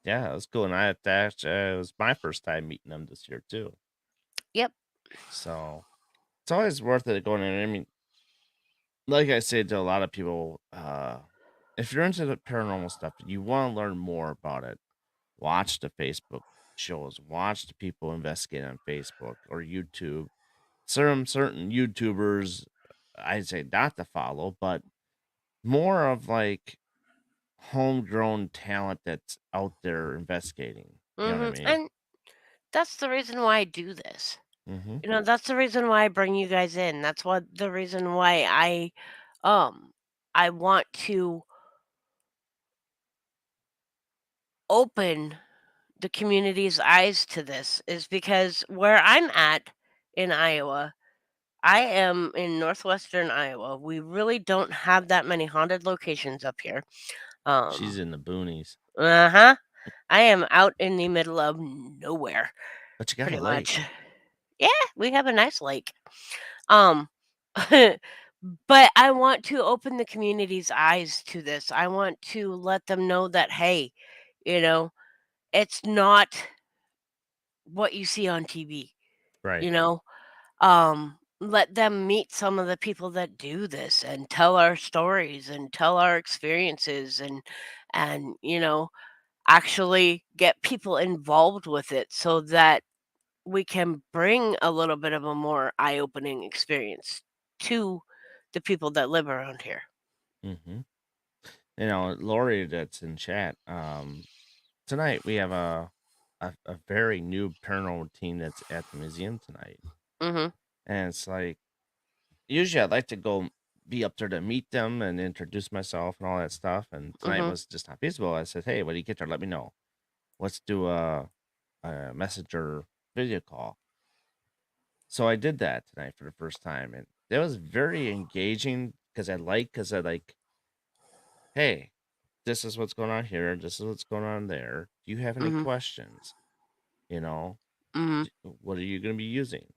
yeah, it was cool, and it was my first time meeting them this year too. yep. So it's always worth it going in. I mean, like I said to a lot of people, if you're into the paranormal stuff, you want to learn more about it. Watch the Facebook shows, watch the people investigate on Facebook or YouTube. Certain YouTubers, I'd say not to follow, but more of like homegrown talent that's out there investigating. You know what I mean? And that's the reason why I do this. Mm-hmm. That's the reason why I bring you guys in. That's what the reason why um I want to open the community's eyes to this is because where I'm at in Iowa, I am in northwestern Iowa. We really don't have that many haunted locations up here. She's Um in the boonies, uh-huh. I am out in the middle of nowhere, but you got a pretty much. lake. Yeah, we have a nice lake. Um, but I want to open the community's eyes to this. I want to let them know that, hey, you know, it's not what you see on TV, Right. you know? Let them meet some of the people that do this and tell our stories and tell our experiences and actually get people involved with it so that we can bring a little bit of a more eye-opening experience to the people that live around here. Mm-hmm. Lori that's in chat. Tonight we have a very new paranormal team that's at the museum tonight, Mhm. and it's like usually I'd like to go be up there to meet them and introduce myself and all that stuff. And tonight Mhm. was just not feasible. I said, "Hey, when you get there, let me know. Let's do a messenger video call." So I did that tonight for the first time, and that was very engaging because I like, hey, this is what's going on here. This is what's going on there. Do you have any Mhm. questions? You know, Mhm. what are you going to be using?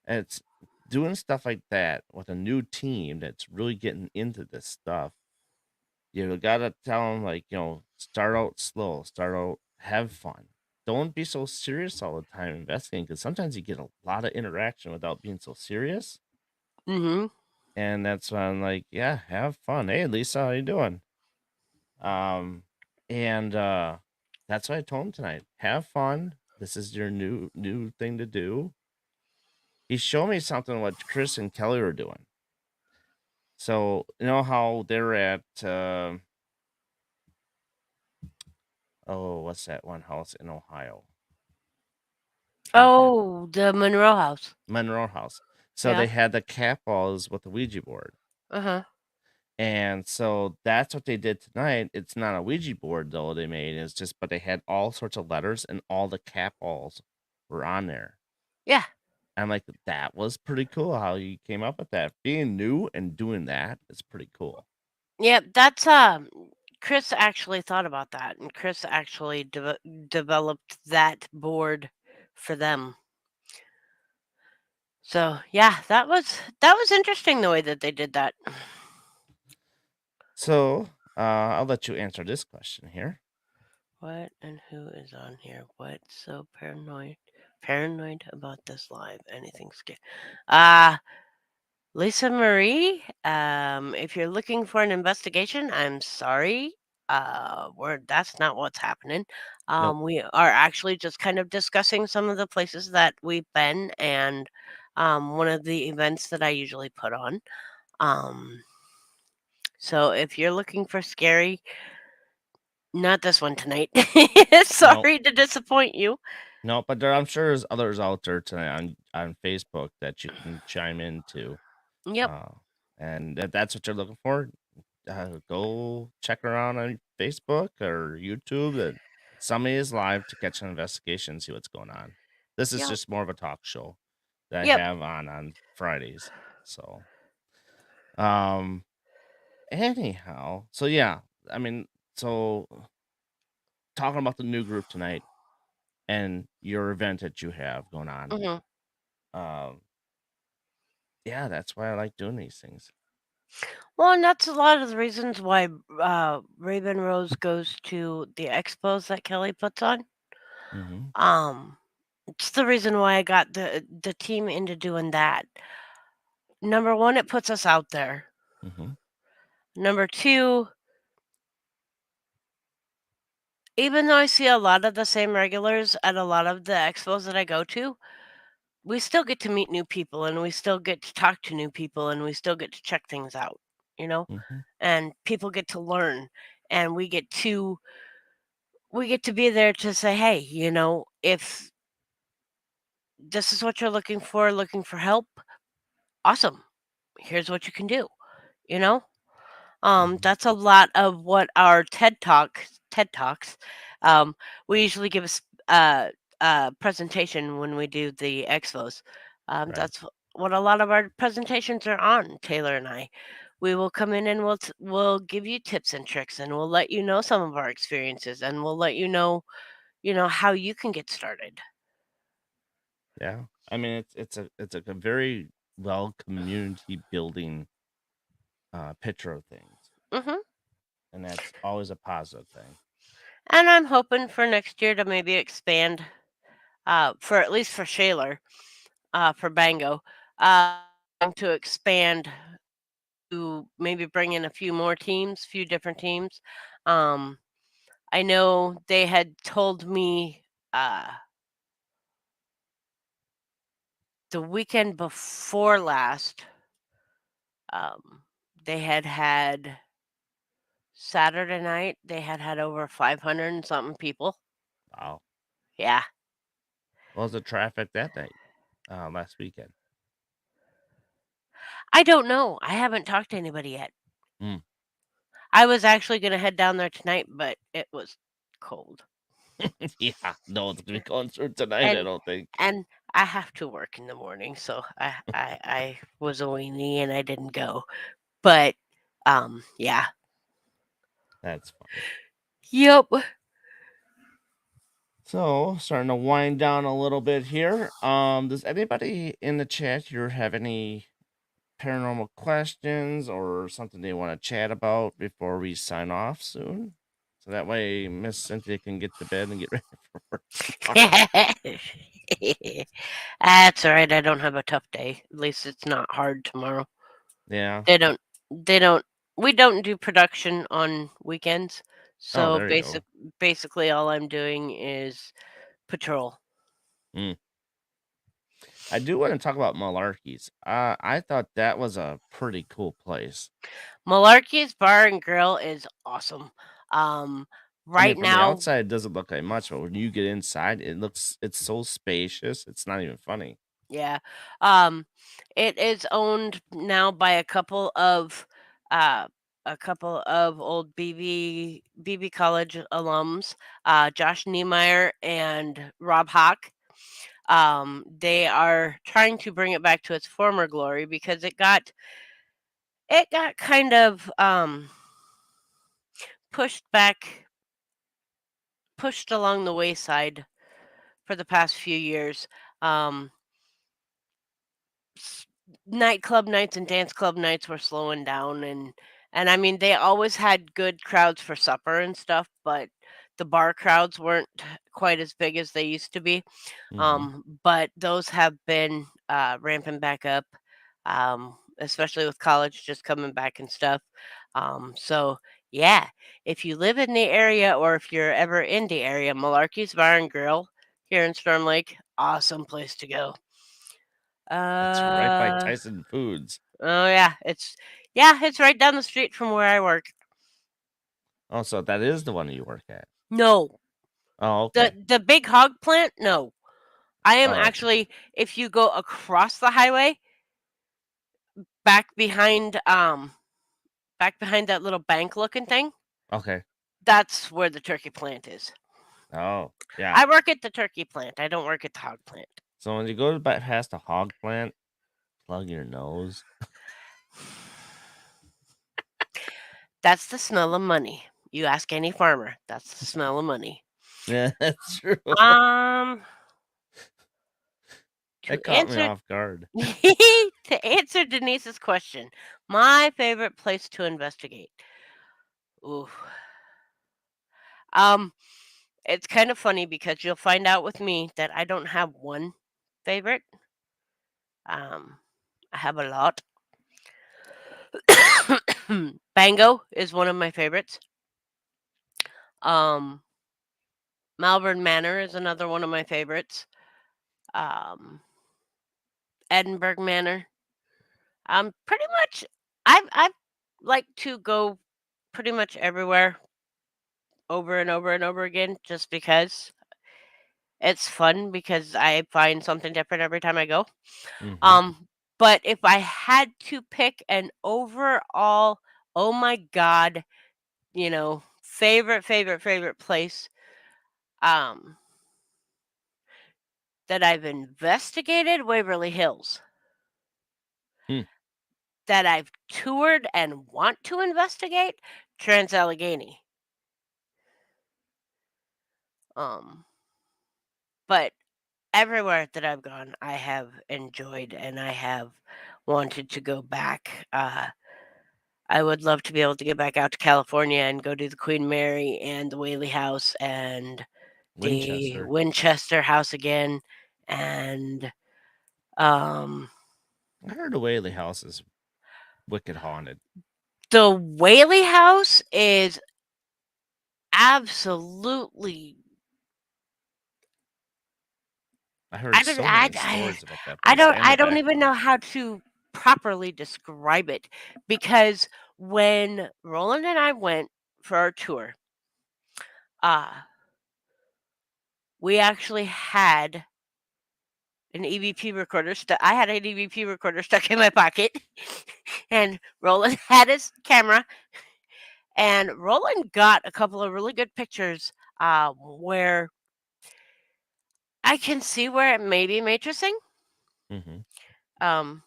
And it's doing stuff like that with a new team that's really getting into this stuff. You gotta tell them, like, start out slow, start out, have fun. Don't be so serious all the time investigating because sometimes you get a lot of interaction without being so serious. Mhm. And that's when I'm like, yeah, have fun. Hey, Lisa, how you doing? Um, and that's what I told him tonight. Have fun. This is your new thing to do. He showed me something what Chris and Kelly were doing. So you know how they're at oh, what's that one house in Ohio? Trying to think. Oh, the Monroe House. Monroe House. So Yeah. they had the cat balls with the Ouija board. Uh-huh. And so that's what they did tonight. It's not a Ouija board though they made. It's just but they had all sorts of letters and all the cat balls were on there. Yeah. I'm like, that was pretty cool how you came up with that. Being new and doing that is pretty cool. Yep, that's Chris actually thought about that, and Chris actually developed that board for them. So yeah, that was interesting the way that they did that. So, I'll let you answer this question here. What and who is on here? What's so paranoid about this live? Anything scary? Uh Lisa Marie, if you're looking for an investigation, I'm sorry. That's not what's happening. Nope. We are actually just kind of discussing some of the places that we've been and one of the events that I usually put on. Um, so if you're looking for scary, not this one tonight. Nope. Sorry to disappoint you. Nope. But I'm sure there's others out there tonight on Facebook that you can chime into. Yep. Uh, and that's what you're looking for. Go check around on Facebook or YouTube that somebody is live to catch an investigation and see what's going on. This is Yep. just more of a talk show that I Yep. have on Fridays. So, um, anyhow, so yeah, I mean, so talking about the new group tonight and your event that you have going on. Hmm. Um, yeah, that's why I like doing these things. Well, and that's a lot of the reasons why Raven Rose goes to the expos that Kelly puts on. Mm-hmm. Um, it's the reason why I got the team into doing that. Number one, it puts us out there. Mm-hmm. Number two, even though I see a lot of the same regulars at a lot of the expos that I go to, we still get to meet new people and we still get to talk to new people and we still get to check things out, you know? Mm-hmm. And people get to learn and we get to be there to say, "Hey, if this is what you're looking for help, awesome. Here's what you can do." You know? Mm-hmm. That's a lot of what our TED Talks, um, we usually give a presentation when we do the expos. Right. That's what a lot of our presentations are on, Taylor and I. We will come in and we'll give you tips and tricks, and we'll let you know some of our experiences, and we'll let you know how you can get started. Yeah. I mean, it's a very well community building picture of things, Hmm. and that's always a positive thing. And I'm hoping for next year to maybe expand, for at least for Shaler, for Bango, to expand to maybe bring in a few more teams, few different teams. Um, I know they had told me the weekend before last, um, they had Saturday night. They had over 500 and something people. Wow. Yeah, What was the traffic that night? Last weekend. I don't know. I haven't talked to anybody yet. Mm. I was actually going to head down there tonight, but it was cold. Yeah. No one's gonna be going through tonight. I and don't think. and I have to work in the morning, so I was a weenie and I didn't go. But yeah. That's funny. Yep. So, starting to wind down a little bit here. Does anybody in the chat here have any paranormal questions or something they want to chat about before we sign off soon? So that way Miss Cynthia can get to bed and get ready for work tomorrow. That's all right. I don't have a tough day. At least it's not hard tomorrow. Yeah. They don't they don't we don't do production on weekends. Oh, So there you go. basically all I'm doing is patrol. Mm. I do want to talk about Malarkey's. I thought that was a pretty cool place. Malarkey's Bar and Grill is awesome. I mean, Right from the now, outside, it doesn't look like much, but when you get inside, it's so spacious. It's not even funny. yeah. Um, it is owned now by uh a couple of old BB College alums, Josh Niemeyer and Rob Hawk. They are trying to bring it back to its former glory because it got kind of pushed back, pushed along the wayside for the past few years. Um, s- nightclub nights and dance club nights were slowing down, and I mean they always had good crowds for supper and stuff, but the bar crowds weren't quite as big as they used to be. Mhm. But those have been ramping back up, especially with college just coming back and stuff. So yeah, if you live in the area or if you're ever in the area, Malarkey's Bar and Grill here in Storm Lake, awesome place to go. It's right by Uh, Tyson Foods. oh yeah, it's right down the street from where I work. Oh, so that is the one you work at. No, Oh, the okay. the big hog plant. No, I am Oh, okay. actually. If you go across the highway, back behind back behind that little bank looking thing, Okay. that's where the turkey plant is. Oh, yeah. I work at the turkey plant. I don't work at the hog plant. So when you go past a hog plant, plug your nose. That's the smell of money. You ask any farmer, that's the smell of money. Yeah, that's true. Um, to That caught me answer off guard. to answer Denise's question, my favorite place to investigate. Ooh. Um, it's kind of funny because you'll find out with me that I don't have one favorite. Um, I have a lot. Bango is one of my favorites. Um, Malvern Manor is another one of my favorites. Um, Edinburgh Manor. Pretty much, I've like to go pretty much everywhere over and over and over again, just because it's fun because I find something different every time I go. Mhm. But if I had to pick an overall, oh my god, favorite place, um, that I've investigated, Waverly Hills. Hmm. That I've toured and want to investigate, Trans-Allegheny. Um, but everywhere that I've gone, I have enjoyed and I have wanted to go back. I would love to be able to get back out to California and go to the Queen Mary and the Whaley House and the Winchester. Winchester House again, and um, I heard the Whaley House is wicked haunted. the Whaley House is absolutely. I heard I don't so I many I stories about that I place don't and I the don't back even room. know how to properly describe it, because when Roland and I went for our tour, uh, we actually had an EVP recorder I had an EVP recorder stuck in my pocket, and Roland had his camera, and Roland got a couple of really good pictures, where I can see where it may be matrixing, Mhm. um,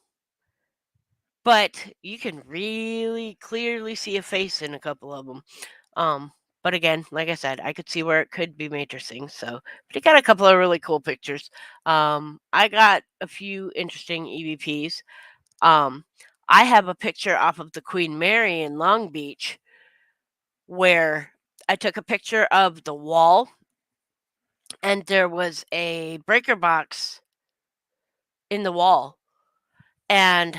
but you can really clearly see a face in a couple of them. But again, like I said, I could see where it could be matrixing. So, but he got a couple of really cool pictures. I got a few interesting EVPs. Um, I have a picture off of the Queen Mary in Long Beach where I took a picture of the wall and there was a breaker box in the wall. And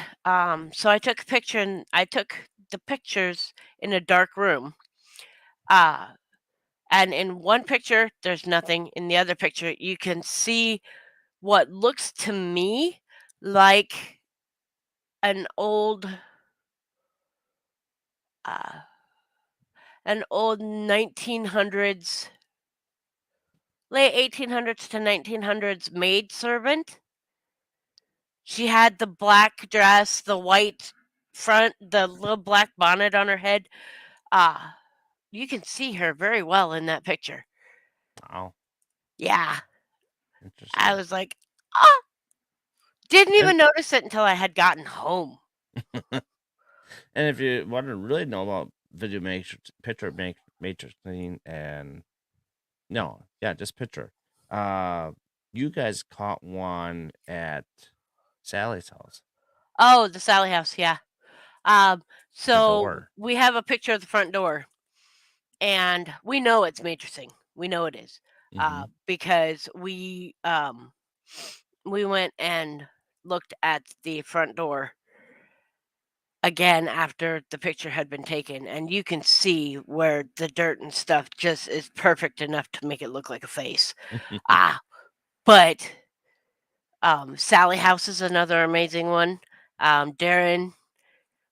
so I took a picture and I took the pictures in a dark room. Uh, and in one picture, there's nothing. In the other picture, you can see what looks to me like an uh, old 1900s, late 1800s to 1900s maid servant. She had the black dress, the white front, the little black bonnet on her head. Ah, you can see her very well in that picture. Wow, Yeah, I interesting. was like, "Ah!" Didn't And even notice it until I had gotten home. and if you want to really know about matrixing and no, yeah, just picture. Uh, you guys caught one at Sally's house. Oh, the Sally house, yeah. Um, The so door. we have a picture of the front door, and we know it's matrixing. We know it is, Mhm. because we went and looked at the front door again after the picture had been taken, and you can see where the dirt and stuff just is perfect enough to make it look like a face. Ah, but Sally House is another amazing one. Darren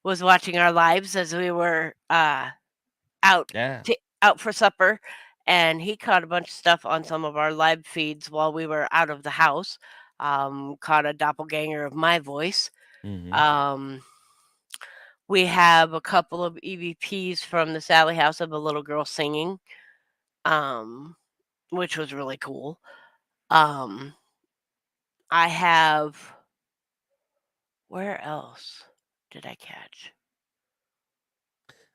was watching our lives as we were out Yeah. out for supper, and he caught a bunch of stuff on some of our live feeds while we were out of the house. Caught a doppelganger of my voice. Mhm. Um, we have a couple of EVPs from the Sally House of a little girl singing, um, which was really cool. Um, I have where else did I catch?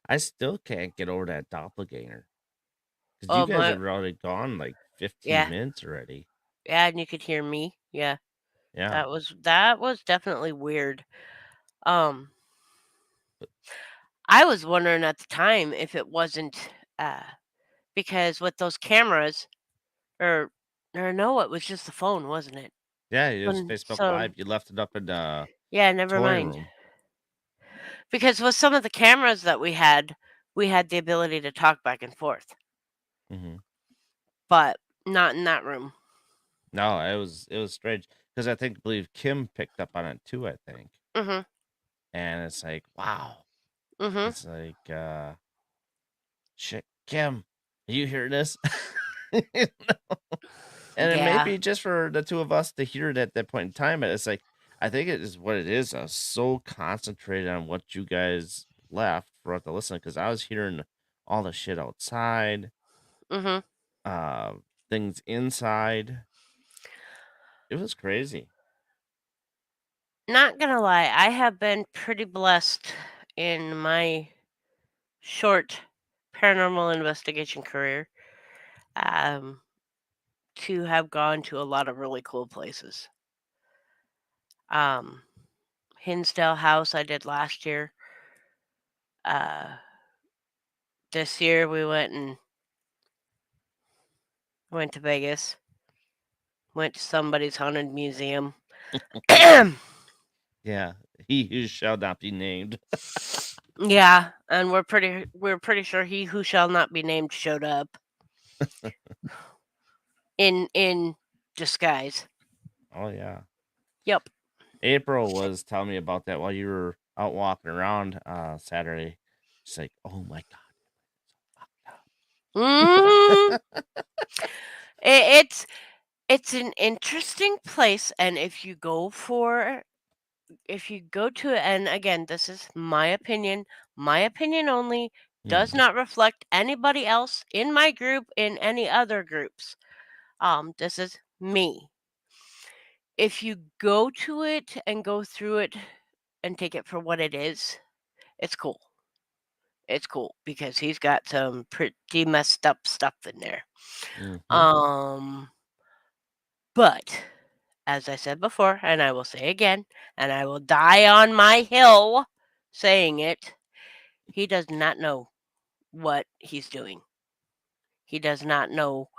I still can't get over that doppelganger because you Oh guys my, have already gone like 15 yeah, minutes already. yeah, and you could hear me. Yeah, Yeah. that was definitely weird. Um, I was wondering at the time if it wasn't because with those cameras, or no, it was just the phone, wasn't it? Yeah, it was When Facebook some Live. You left it up in the Yeah, never toy mind. room. Because with some of the cameras that we had the ability to talk back and forth, Mhm. but not in that room. No, it was strange because believe Kim picked up on it too, I think. Mhm. And it's like, wow. Mhm. It's like, shit, Kim, you hear this? And it may Yeah. be just for the two of us to hear it at that point in time, but it's like, I think it is what it is. I was so concentrated on what you guys left for us to listen because I was hearing all the shit outside, Mhm. uh, things inside. It was crazy. Not gonna lie, I have been pretty blessed in my short paranormal investigation career, um, to have gone to a lot of really cool places. Um, Hinsdale House I did last year. Uh, this year we went to Vegas, went to somebody's haunted museum. Yeah, he who shall not be named. Yeah, and we're pretty sure he who shall not be named showed up in disguise. Oh yeah. Yep. April was telling me about that while you were out walking around Saturday. She's like, "Oh my Mhm. god." It's an interesting place, and if you go to it, and again, this is my opinion only, does Mhm. not reflect anybody else in my group, in any other groups. This is me. If you go to it and go through it and take it for what it is, it's cool. It's cool because he's got some pretty messed up stuff in there. Mhm. Um, but as I said before, and I will say again, and I will die on my hill saying it, he does not know what he's doing. He does not know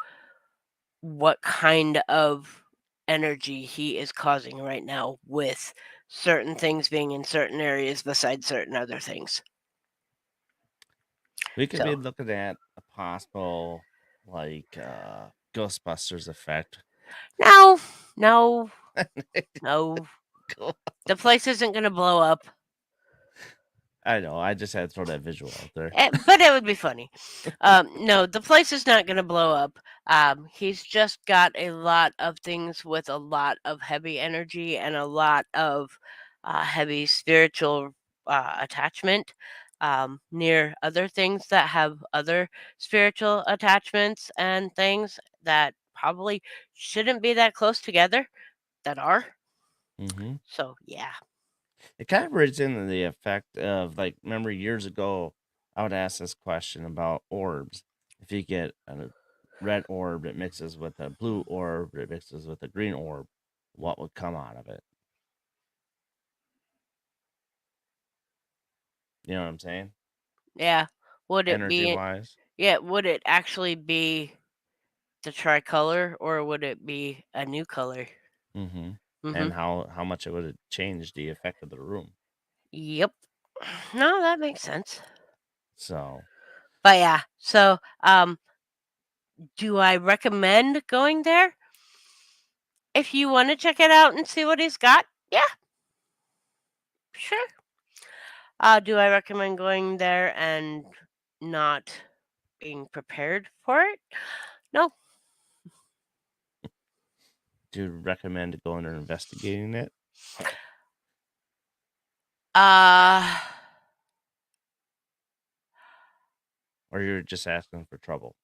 what kind of energy he is causing right now with certain things being in certain areas besides certain other things. We could So, be looking at a possible like Ghostbusters effect. no, no, no. The place isn't going to blow up. I know. I just had to throw that visual out there. But it would be funny. No, the place is not going to blow up. He's just got a lot of things with a lot of heavy energy and a lot of heavy spiritual attachment, near other things that have other spiritual attachments and things that probably shouldn't be that close together that are. Hmm. So, yeah. It kind of brings in the effect of like, remember years ago, I would ask this question about orbs. If you get a red orb that mixes with a blue orb that mixes with a green orb, what would come out of it? You know what I'm saying? Yeah. Would it Energy be wise. yeah, would it actually be the tricolor or would it be a new color? Mhm. Mhm. And how much it would change the effect of the room. Yep. No, that makes sense. So, But yeah, so do I recommend going there? If you want to check it out and see what he's got, yeah, sure. Do I recommend going there and not being prepared for it? No. do you recommend going and investigating it, Uh or you're just asking for trouble?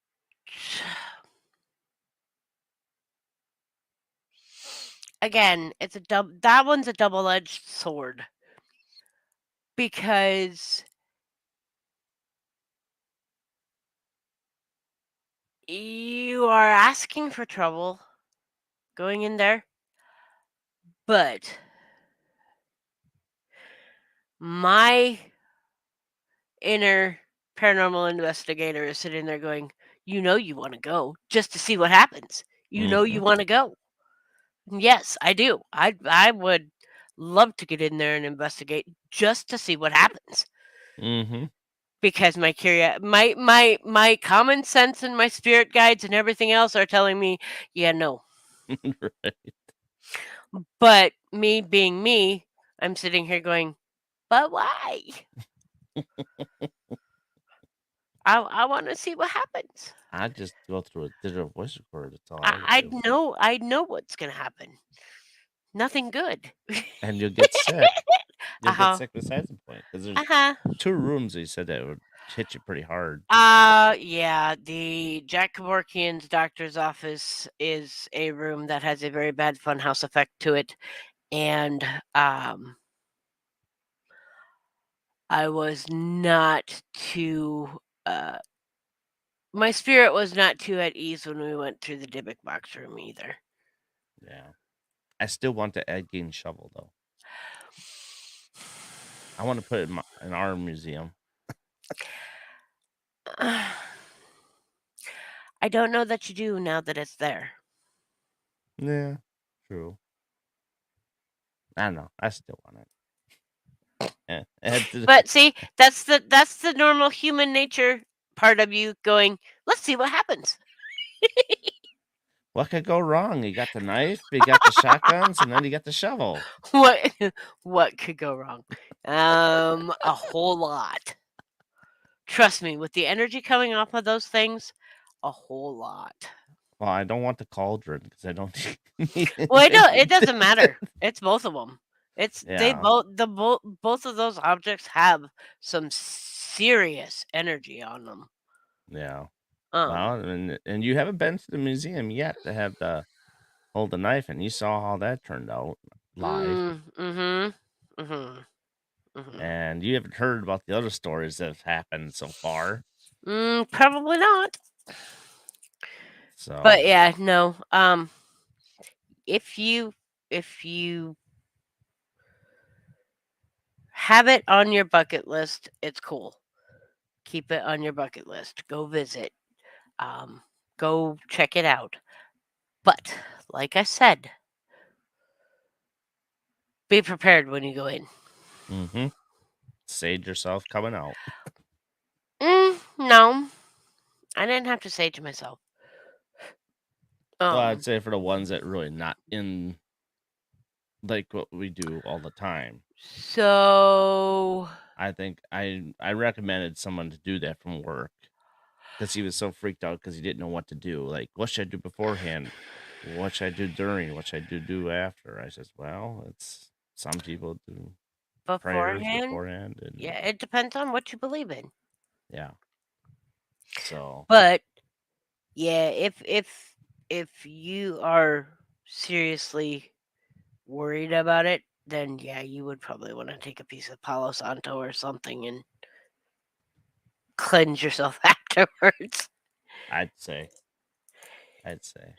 again, it's a that one's a double-edged sword because you are asking for trouble going in there, but my inner paranormal investigator is sitting there going, "You know you wanna go just to see what happens. You know you Mhm. wanna go." And yes, I do. I would love to get in there and investigate just to see what happens Mhm. because my common sense and my spirit guides and everything else are telling me, "Yeah, no." Right. But me being me, I'm sitting here going, "But why? I wanna see what happens." I just go through a digital voice recorder, that's all I would I do. I know what's gonna happen. Nothing good. And you'll get sick. You'll get Uh-huh. sick besides the point because there's Uh-huh. 2 rooms that you said that would hit you pretty hard. Yeah, the Jack Kevorkian's doctor's office is a room that has a very bad funhouse effect to it, and, um, I was not too, my spirit was not too at ease when we went through the Dybbuk box room either. Yeah. I still want the Ed Gein shovel, though. I wanna put it in our museum. I don't know that you do now that it's there. Yeah, true. I don't know. I still want it. But see, that's the normal human nature part of you going, "Let's see what happens." What could go wrong? You got the knife, you got the shotguns, and then you got the shovel. What what could go wrong? A whole lot. Trust me, with the energy coming off of those things, a whole lot. Well, I don't want the cauldron because I don't need Well, it any. doesn't matter. It's both of them. It's they Yeah, both of those objects have some serious energy on them. yeah. Um, Well, and you haven't been to the museum yet to have the hold the knife, and you saw how that turned out live, mhm. Mhm. Mhm. and you haven't heard about the other stories that have happened so far. Probably not. So, But yeah, no. If you if you have it on your bucket list, it's cool. Keep it on your bucket list. Go visit. Um, go check it out. But like I said, be prepared when you go in. mm-hmm. Save yourself coming out. No, I didn't have to say it to myself. Well, I'd Um, say for the ones that really not in like what we do all the time. so I think I recommended someone to do that from work because he was so freaked out because he didn't know what to do. Like, what should I do beforehand? What should I do during? What should I do after? I says, well, it's some people do prayers beforehand, beforehand, and yeah, it depends on what you believe in. yeah. So But yeah, if you are seriously worried about it, then yeah, you would probably want to take a piece of Palo Santo or something and cleanse yourself afterwards. I'd say, I'd say,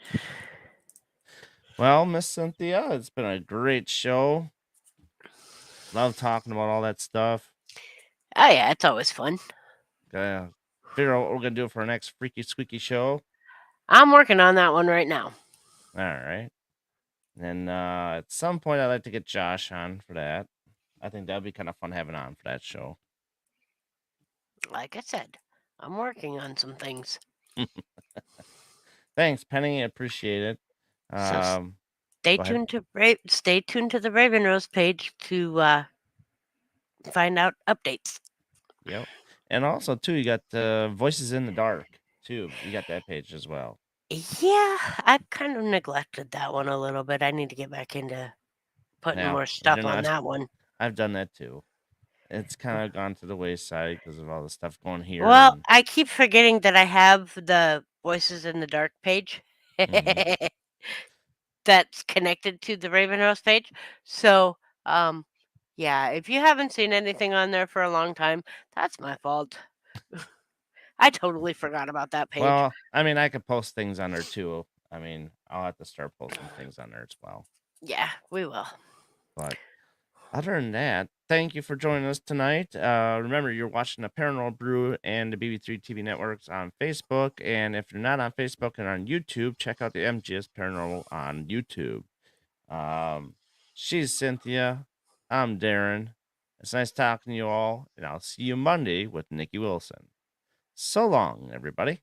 well, Miss Cynthia, it's been a great show. Love talking about all that stuff. Oh, yeah, it's always fun. Gotta figure out what we're gonna do for our next freaky squeaky show. I'm working on that one right now. All right. And at some point, I'd like to get Josh on for that. I think that'd be kind of fun having on for that show. Like I said, I'm working on some things. Thanks, Penny. I appreciate it. So Um, stay Go ahead. tuned to stay tuned to the Raven Rose page to find out updates. Yep. And also, too, you got Voices in the Dark, too. You got that page as well. Yeah, I've kind of neglected that one a little bit. I need to get back into putting Now, more you're stuff on not, that one. I've done that too. It's kind of gone to the wayside because of all the stuff going here. Well, And I keep forgetting that I have the Voices in the Dark page mhm. that's connected to the Raven Rose page. So, um, yeah, if you haven't seen anything on there for a long time, that's my fault. I totally forgot about that page. Well, I mean, I could post things on there too. I mean, I'll have to start posting things on there as well. Yeah, we will. But other than that, thank you for joining us tonight. Remember, you're watching the Paranormal Brew and the BB3 TV networks on Facebook. And if you're not on Facebook and on YouTube, check out the MGS Paranormal on YouTube. Um, she's Cynthia. I'm Darren. It's nice talking to you all. And I'll see you Monday with Nikki Wilson. So long, everybody.